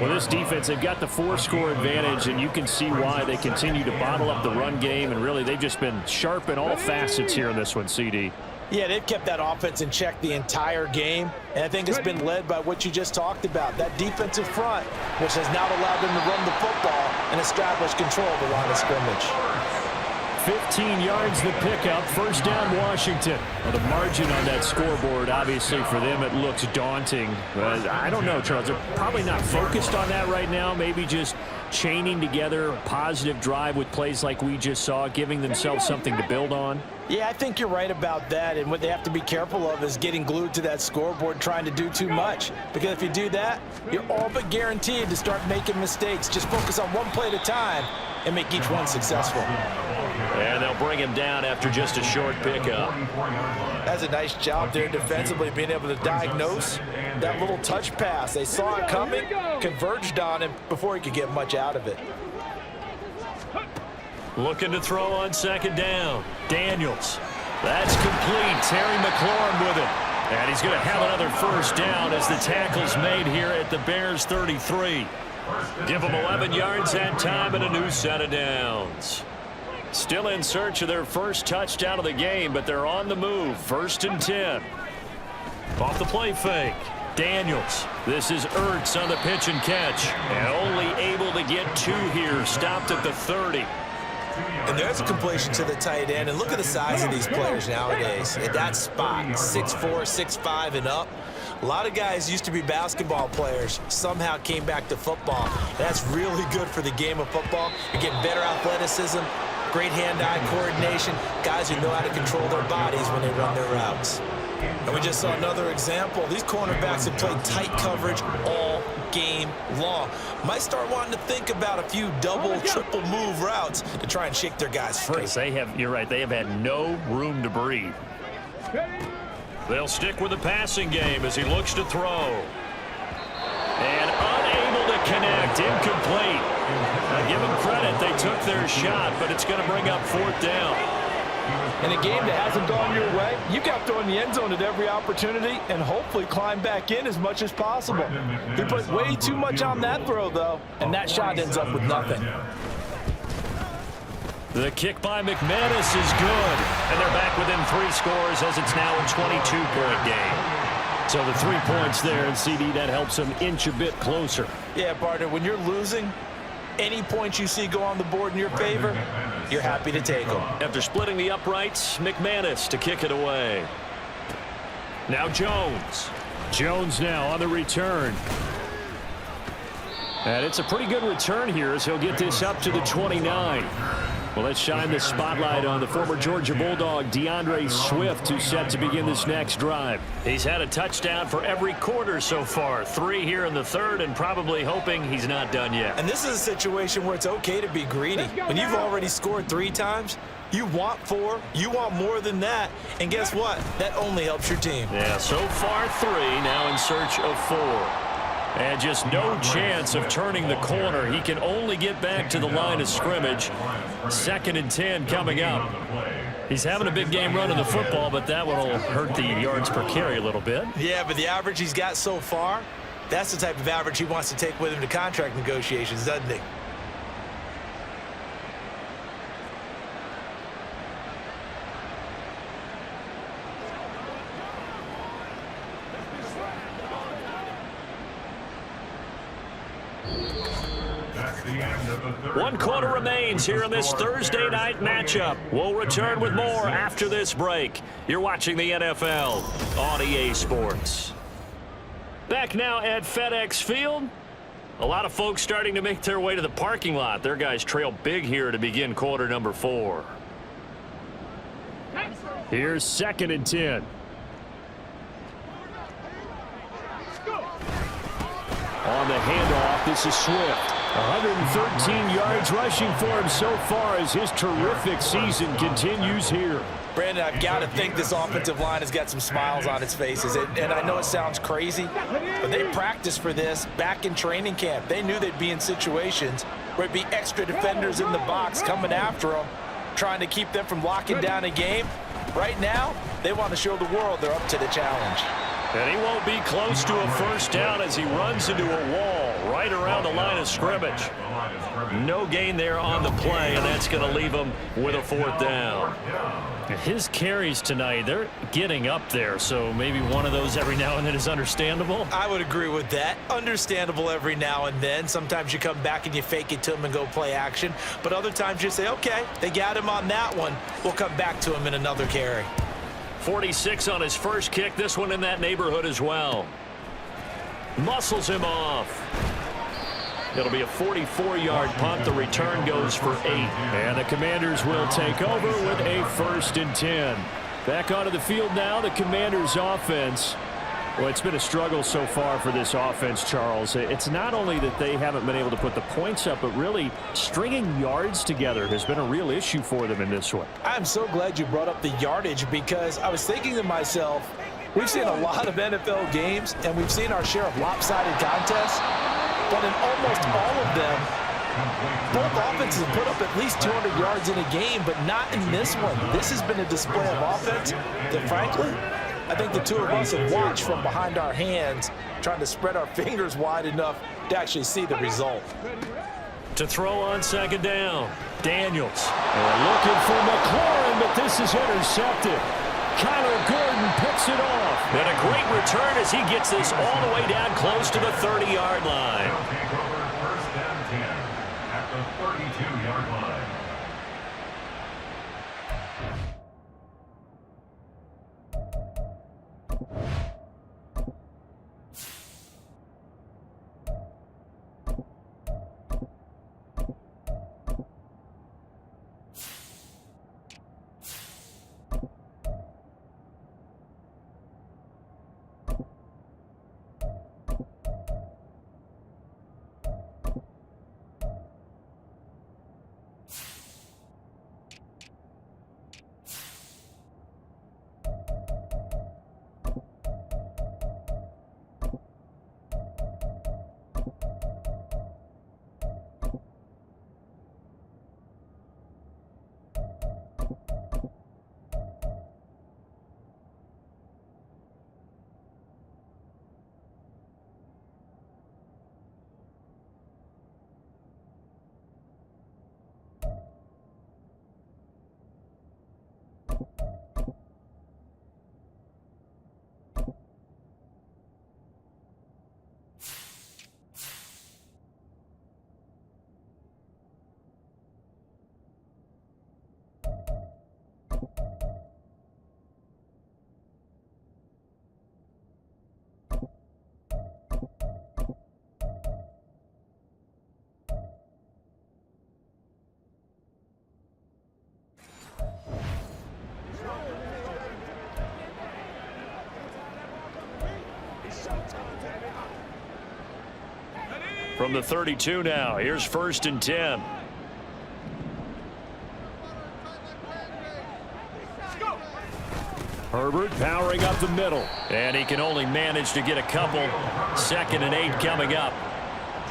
Well, this defense, they've got the 4-score advantage, and you can see why they continue to bottle up the run game, and really they've just been sharp in all facets here in this one, CD. Yeah, they've kept that offense in check the entire game, and I think it's been led by what you just talked about, that defensive front, which has now allowed them to run the football and establish control of the line of scrimmage. 15 yards the pickup, 1st down Washington. Well, the margin on that scoreboard, obviously for them it looks daunting. I don't know, Charles, they're probably not focused on that right now, maybe just chaining together a positive drive with plays like we just saw, giving themselves something to build on. Yeah, I think you're right about that, and what they have to be careful of is getting glued to that scoreboard trying to do too much, because if you do that, you're all but guaranteed to start making mistakes. Just focus on one play at a time and make each one successful. And they'll bring him down after just a short pickup. That's a nice job there defensively, being able to diagnose that little touch pass. They saw it coming, converged on him before he could get much out of it. Looking to throw on 2nd down. Daniels. That's complete. Terry McLaurin with it. And he's going to have another 1st down as the tackle's made here at the Bears 33. Give them 11 yards that time and a new set of downs. Still in search of their 1st touchdown of the game, but they're on the move. 1st and 10. Off the play fake. Daniels. This is Ertz on the pitch and catch. And only able to get 2 here. Stopped at the 30. And there's a completion to the tight end. And look at the size of these players nowadays. At that spot, 6'4", 6'5", and up. A lot of guys used to be basketball players, somehow came back to football. And that's really good for the game of football. You're getting better athleticism, great hand-eye coordination, guys who know how to control their bodies when they run their routes. And we just saw another example. These cornerbacks have played tight coverage all game long. Might start wanting to think about a few double, triple move routes to try and shake their guys free. You're right, they have had no room to breathe. They'll stick with the passing game as he looks to throw. And unable to connect, incomplete. I give them credit, they took their shot, but it's going to bring up 4th down. In a game that hasn't gone your way, you got to throw in the end zone at every opportunity and hopefully climb back in as much as possible. He put way too much on that throw, though, and that shot ends up with nothing. The kick by McManus is good, and they're back within 3 scores as it's now a 22-point game. So the 3 points there, and CD, that helps them inch a bit closer. Yeah, partner, when you're losing, any points you see go on the board in your favor, you're happy to take them. After splitting the uprights, McManus to kick it away. Now Jones. Jones now on the return. And it's a pretty good return here as he'll get this up to the 29. Well, let's shine the spotlight on the former Georgia Bulldog, DeAndre Swift, who's set to begin this next drive. He's had a touchdown for every quarter so far. 3 here in the 3rd, and probably hoping he's not done yet. And this is a situation where it's okay to be greedy. When you've already scored 3 times, you want 4, you want more than that, and guess what? That only helps your team. Yeah, so far 3, now in search of 4. And just no chance of turning the corner. He can only get back to the line of scrimmage. 2nd and 10 coming up. He's having a big game running the football, but that one will hurt the yards per carry a little bit. Yeah, but the average he's got so far, that's the type of average he wants to take with him to contract negotiations, doesn't he? One quarter remains here in this Thursday night matchup. We'll return with more after this break. You're watching the NFL on EA Sports. Back now at FedEx Field. A lot of folks starting to make their way to the parking lot. Their guys trail big here to begin quarter number 4. Here's 2nd and 10. On the handoff, this is Swift. 113 yards rushing for him so far as his terrific season continues here. Brandon, I've got to think this offensive line has got some smiles on its faces. And I know it sounds crazy, but they practiced for this back in training camp. They knew they'd be in situations where it'd be extra defenders in the box coming after them, trying to keep them from locking down a game. Right now, they want to show the world they're up to the challenge. And he won't be close to a 1st down as he runs into a wall right around the line of scrimmage. No gain there on the play, and that's going to leave him with a 4th down. His carries tonight, they're getting up there, so maybe one of those every now and then is understandable. I would agree with that. Understandable every now and then. Sometimes you come back and you fake it to him and go play action. But other times you say, okay, they got him on that one. We'll come back to him in another carry. 46 on his first kick. This one in that neighborhood as well. Muscles him off. It'll be a 44-yard punt. The return goes for 8. And the Commanders will take over with a 1st and 10. Back onto the field now, the Commanders offense. Well, it's been a struggle so far for this offense, Charles. It's not only that they haven't been able to put the points up, but really stringing yards together has been a real issue for them in this one. I'm so glad you brought up the yardage because I was thinking to myself, we've seen a lot of NFL games and we've seen our share of lopsided contests, but in almost all of them, both offenses have put up at least 200 yards in a game, but not in this one. This has been a display of offense that, frankly, I think the two of us have watched from behind our hands, trying to spread our fingers wide enough to actually see the result. To throw on 2nd down, Daniels. They're looking for McLaurin, but this is intercepted. Kyler Gordon picks it off. And a great return as he gets this all the way down close to the 30-yard line. 1st and 10 at the 32-yard line. From the 32 now, here's 1st and 10. Herbert powering up the middle. And he can only manage to get a couple. 2nd and 8 coming up.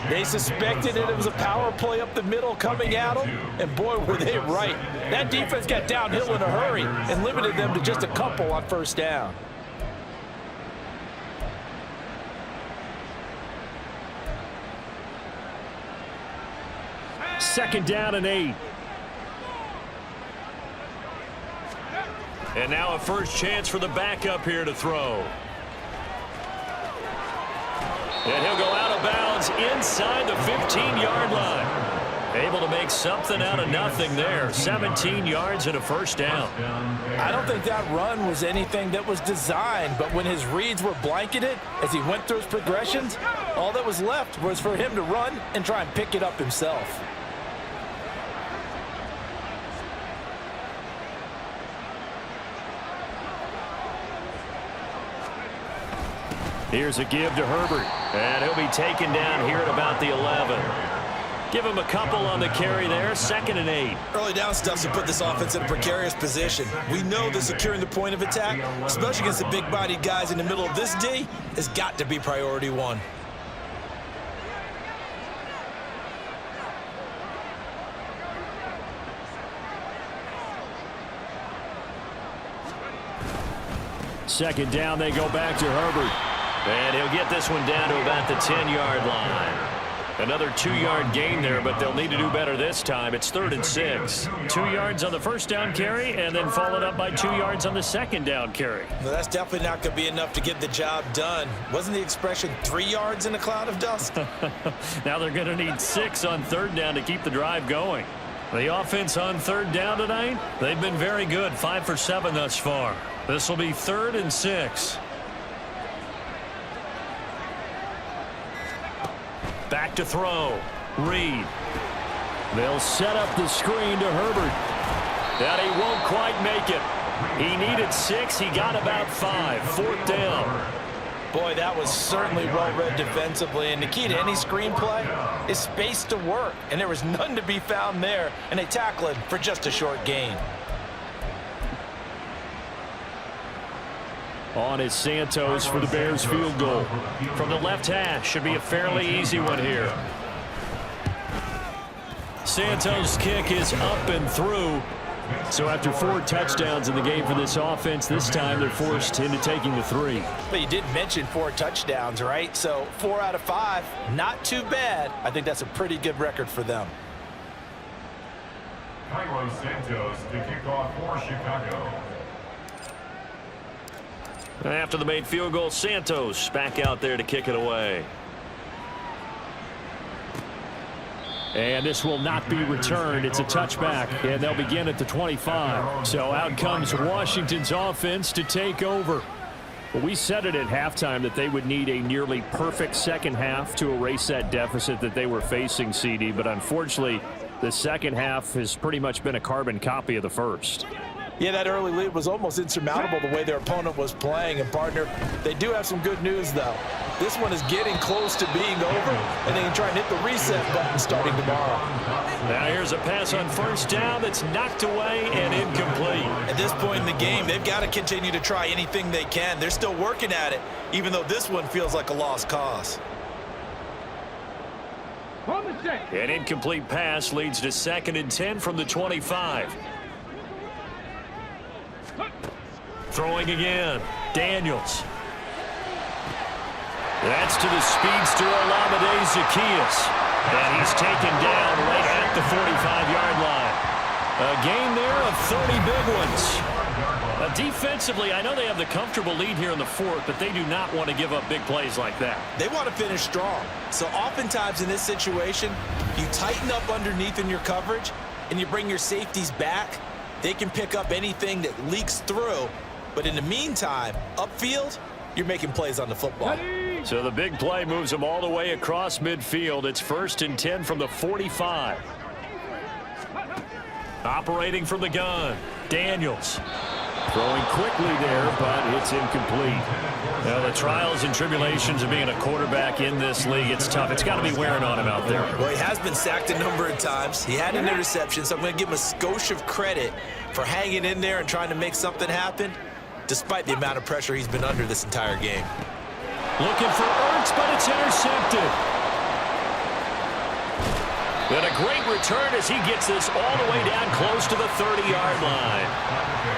They suspected it was a power play up the middle coming at them, and boy, were they right. That defense got downhill in a hurry and limited them to just a couple on 1st down. Second down and 8. And now a first chance for the backup here to throw. And he'll go out of bounds inside the 15-yard line. Able to make something out of nothing there. 17 yards and a 1st down. I don't think that run was anything that was designed, but when his reads were blanketed as he went through his progressions, all that was left was for him to run and try and pick it up himself. Here's a give to Herbert. And he'll be taken down here at about the 11. Give him a couple on the carry there. 2nd and 8. Early down stuff to put this offense in a precarious position. We know that securing the point of attack, especially against the big-bodied guys in the middle of this D, has got to be priority one. Second down, they go back to Herbert. And he'll get this one down to about the 10-yard line. Another 2-yard gain there, but they'll need to do better this time. It's 3rd and 6. 2 yards on the 1st down carry, and then followed up by 2 yards on the 2nd down carry. Well, that's definitely not going to be enough to get the job done. Wasn't the expression 3 yards in a cloud of dust? Now they're going to need 6 on 3rd down to keep the drive going. The offense on 3rd down tonight, they've been very good. 5 for 7 thus far. This will be 3rd and 6. Back to throw. Reed. They'll set up the screen to Herbert. And he won't quite make it. He needed 6. He got about 5. 4th down. Boy, that was certainly well-read defensively, and the key to any screenplay is space to work, and there was none to be found there, and they tackle it for just a short gain. On is Santos for the Bears field goal. From the left hash, should be a fairly easy one here. Santos' kick is up and through. So after 4 touchdowns in the game for this offense, this time they're forced into taking the 3. But you did mention 4 touchdowns, right? So 4 out of 5, not too bad. I think that's a pretty good record for them. Cairo Santos to kick off for Chicago. After the made field goal, Santos back out there to kick it away. And this will not be returned. It's a touchback, and they'll begin at the 25. So out comes Washington's offense to take over. Well, we said it at halftime that they would need a nearly perfect second half to erase that deficit that they were facing, CD. But unfortunately, the second half has pretty much been a carbon copy of the first. Yeah, that early lead was almost insurmountable the way their opponent was playing. And, partner, they do have some good news, though. This one is getting close to being over, and they can try and hit the reset button starting tomorrow. Now here's a pass on 1st down that's knocked away and incomplete. At this point in the game, they've got to continue to try anything they can. They're still working at it, even though this one feels like a lost cause. An incomplete pass leads to 2nd and 10 from the 25. Throwing again. Daniels. That's to the speedster Olamide Zaccheaus. And he's taken down right at the 45-yard line. A gain there of 30 big ones. Defensively, I know they have the comfortable lead here in the 4th, but they do not want to give up big plays like that. They want to finish strong. So oftentimes in this situation, you tighten up underneath in your coverage, and you bring your safeties back. They can pick up anything that leaks through. But in the meantime, upfield, you're making plays on the football. So the big play moves them all the way across midfield. It's 1st and 10 from the 45. Operating from the gun, Daniels. Throwing quickly there, but it's incomplete. Well, the trials and tribulations of being a quarterback in this league, it's tough. It's got to be wearing on him out there. Well, he has been sacked a number of times. He had an interception, so I'm going to give him a skosh of credit for hanging in there and trying to make something happen, despite the amount of pressure he's been under this entire game. Looking for Ertz, but it's intercepted. And a great return as he gets this all the way down close to the 30-yard line.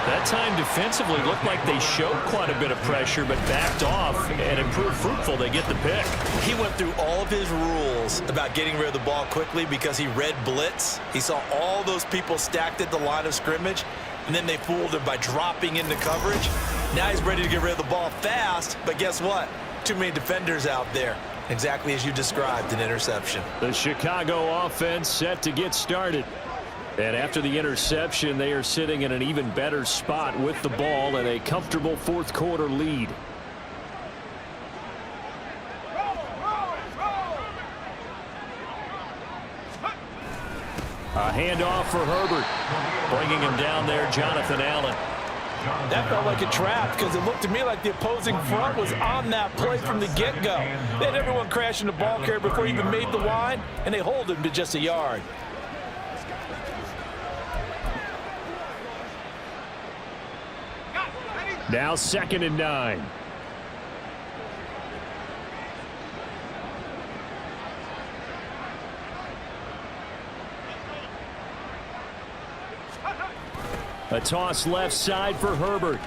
That time defensively looked like they showed quite a bit of pressure but backed off and improved fruitful. They get the pick. He went through all of his rules about getting rid of the ball quickly because he read blitz. He saw all those people stacked at the line of scrimmage, and then they fooled him by dropping into coverage. Now he's ready to get rid of the ball fast, but guess what? Too many defenders out there. Exactly as you described, an interception. The Chicago offense set to get started. And after the interception, they are sitting in an even better spot with the ball and a comfortable fourth quarter lead. A handoff for Herbert. Bringing him down there, Jonathan Allen. That felt like a trap because it looked to me like the opposing front was on that play from the get-go. They had everyone crashing the ball carrier before he even made the line, and they hold him to just a yard. Now 2nd and 9. A toss left side for Herbert.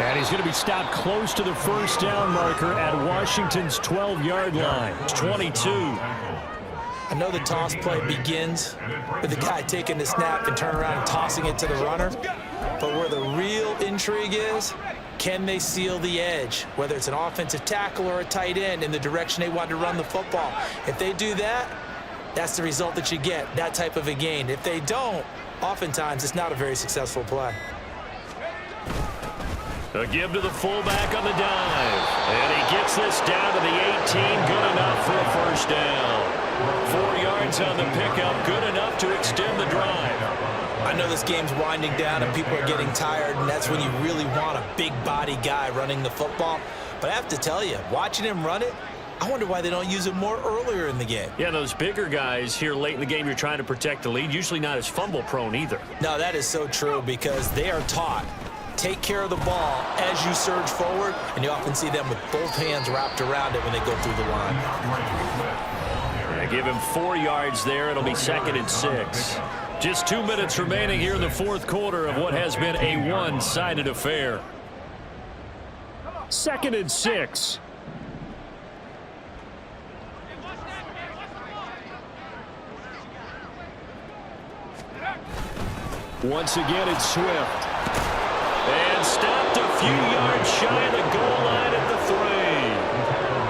And he's going to be stopped close to the first down marker at Washington's 12-yard line. It's 22. I know the toss play begins with the guy taking the snap and turn around and tossing it to the runner. But where the real intrigue is, can they seal the edge, whether it's an offensive tackle or a tight end, in the direction they want to run the football? If they do that, that's the result that you get, that type of a gain. If they don't, oftentimes it's not a very successful play. A give to the fullback on the dive. And he gets this down to the 18. Good enough for a first down. 4 yards on the pickup. Good enough to extend the drive. I know this game's winding down and people are getting tired, and that's when you really want a big body guy running the football. But I have to tell you, watching him run it, I wonder why they don't use it more earlier in the game. Yeah, those bigger guys here late in the game, you're trying to protect the lead, usually not as fumble prone either. No, that is so true because they are taught. Take care of the ball as you surge forward, and you often see them with both hands wrapped around it when they go through the line. They give him 4 yards there. It'll be 2nd and 6. Just 2 minutes remaining here in the fourth quarter of what has been a one-sided affair. 2nd and 6. Once again, it's Swift. And stopped a few yards shy of the goal line at the 3.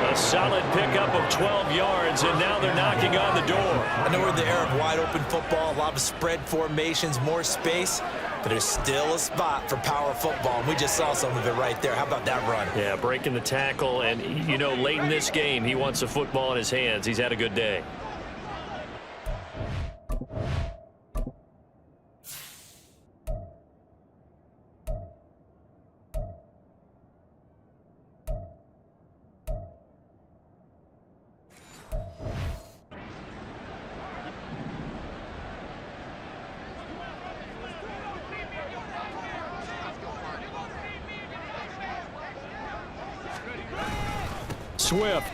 A solid pickup of 12 yards, and now they're knocking on the door. I know we're in the era of wide-open football, a lot of spread formations, more space, but there's still a spot for power football, and we just saw some of it right there. How about that run? Yeah, breaking the tackle, and, you know, late in this game, he wants the football in his hands. He's had a good day. Swift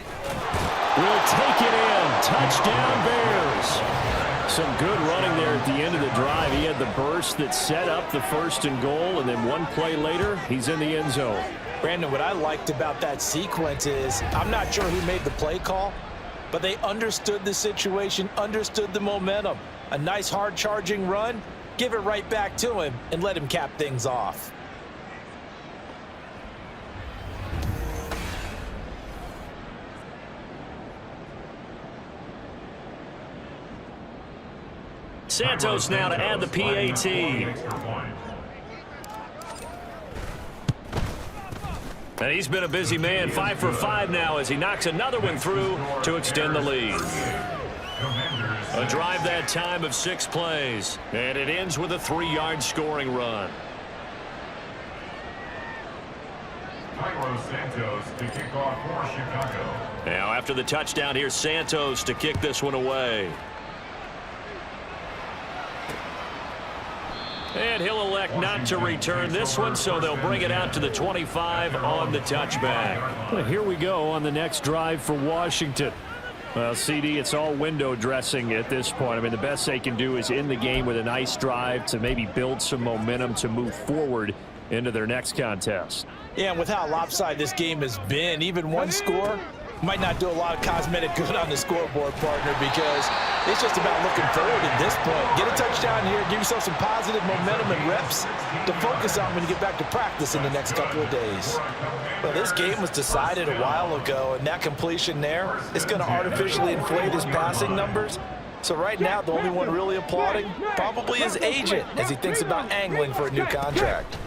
will take it in. Touchdown, Bears. Some good running there at the end of the drive. He had the burst that set up the 1st and goal, and then one play later, he's in the end zone. Brandon, what I liked about that sequence is I'm not sure who made the play call, but they understood the situation, understood the momentum. A nice hard-charging run, give it right back to him, and let him cap things off. Santos now to add the PAT. And he's been a busy man, 5 for 5 now as he knocks another one through to extend the lead. A drive that time of 6 plays, and it ends with a 3-yard scoring run. Cairo Santos to kick off for Chicago. Now after the touchdown, here's Santos to kick this one away. And he'll elect not to return this one, so they'll bring it out to the 25 on the touchback. Well, here we go on the next drive for Washington. Well, CD, it's all window dressing at this point. I mean, the best they can do is end the game with a nice drive to maybe build some momentum to move forward into their next contest. Yeah, and with how lopsided this game has been, even one score might not do a lot of cosmetic good on the scoreboard, partner, because it's just about looking forward at this point. Get a touchdown here, give yourself some positive momentum and reps to focus on when you get back to practice in the next couple of days. Well, this game was decided a while ago, and that completion there is going to artificially inflate his passing numbers. So right now, the only one really applauding probably his agent as he thinks about angling for a new contract.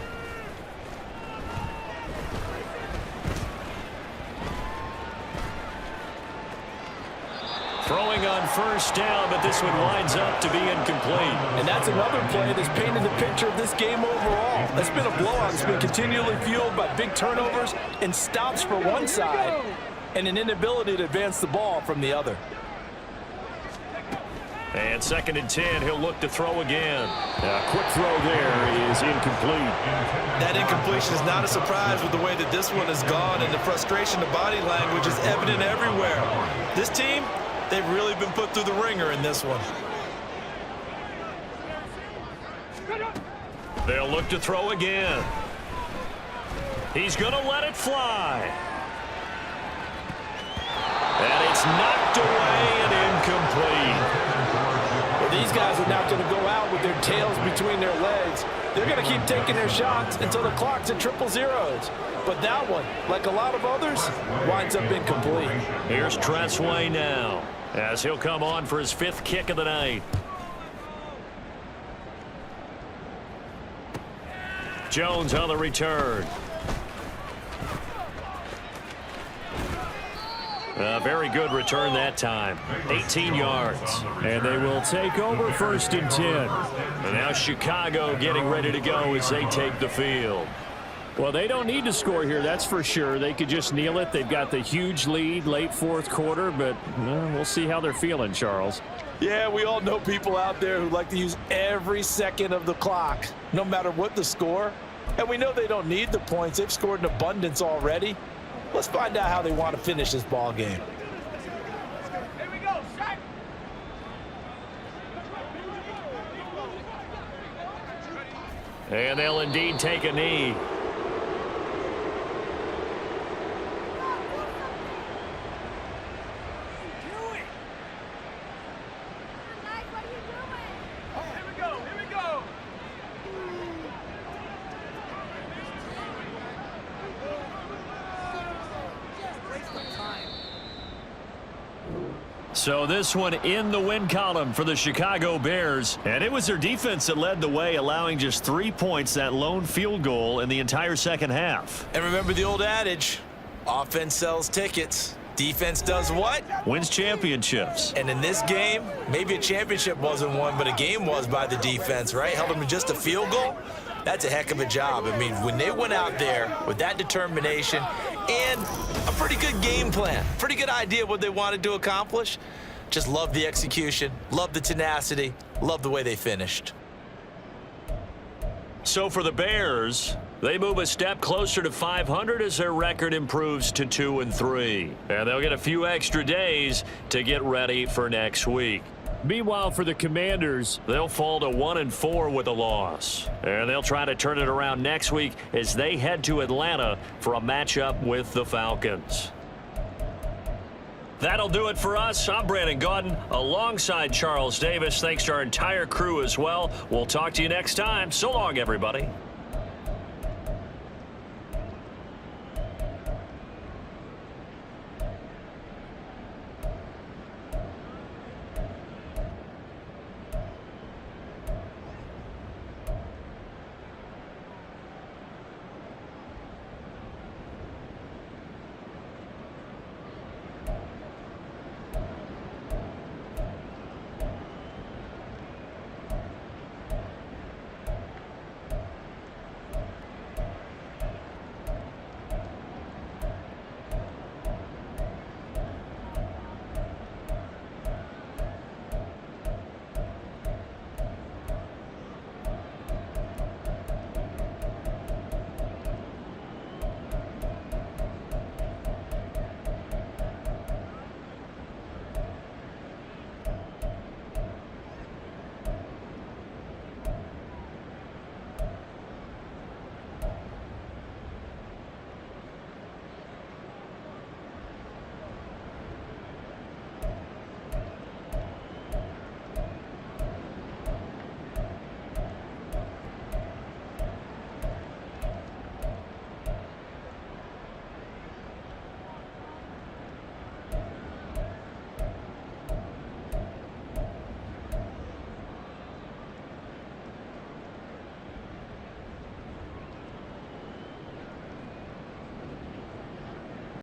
Throwing on first down, but this one winds up to be incomplete. And that's another play that's painted the picture of this game overall. That's been a blowout. It's been continually fueled by big turnovers and stops for one side and an inability to advance the ball from the other. And 2nd and 10, he'll look to throw again. Quick throw there is incomplete. That incompletion is not a surprise with the way that this one has gone, and the frustration, the body language is evident everywhere. This team, they've really been put through the ringer in this one. They'll look to throw again. He's going to let it fly. And it's knocked away and incomplete. Well, these guys are not going to go out with their tails between their legs. They're going to keep taking their shots until the clock's at 000s. But that one, like a lot of others, winds up incomplete. Here's Tressway now, as he'll come on for his 5th kick of the night. Jones on the return. A very good return that time. 18 yards. And they will take over 1st and 10. And now Chicago getting ready to go as they take the field. Well, they don't need to score here, that's for sure. They could just kneel it. They've got the huge lead late 4th quarter, but we'll see how they're feeling, Charles. Yeah, we all know people out there who like to use every second of the clock, no matter what the score. And we know they don't need the points. They've scored in abundance already. Let's find out how they want to finish this ball game. Here we go, Shaq. And they'll indeed take a knee. So this one in the win column for the Chicago Bears. And it was their defense that led the way, allowing just 3 points, that lone field goal in the entire second half. And remember the old adage, offense sells tickets. Defense does what? Wins championships. And in this game, maybe a championship wasn't won, but a game was by the defense, right? Held them to just a field goal. That's a heck of a job. I mean, when they went out there with that determination and a pretty good game plan, pretty good idea of what they wanted to accomplish, just love the execution, love the tenacity, love the way they finished. So for the Bears, they move a step closer to 500 as their record improves to 2-3. And they'll get a few extra days to get ready for next week. Meanwhile, for the Commanders, they'll fall to 1-4 with a loss. And they'll try to turn it around next week as they head to Atlanta for a matchup with the Falcons. That'll do it for us. I'm Brandon Gaudin alongside Charles Davis. Thanks to our entire crew as well. We'll talk to you next time. So long, everybody.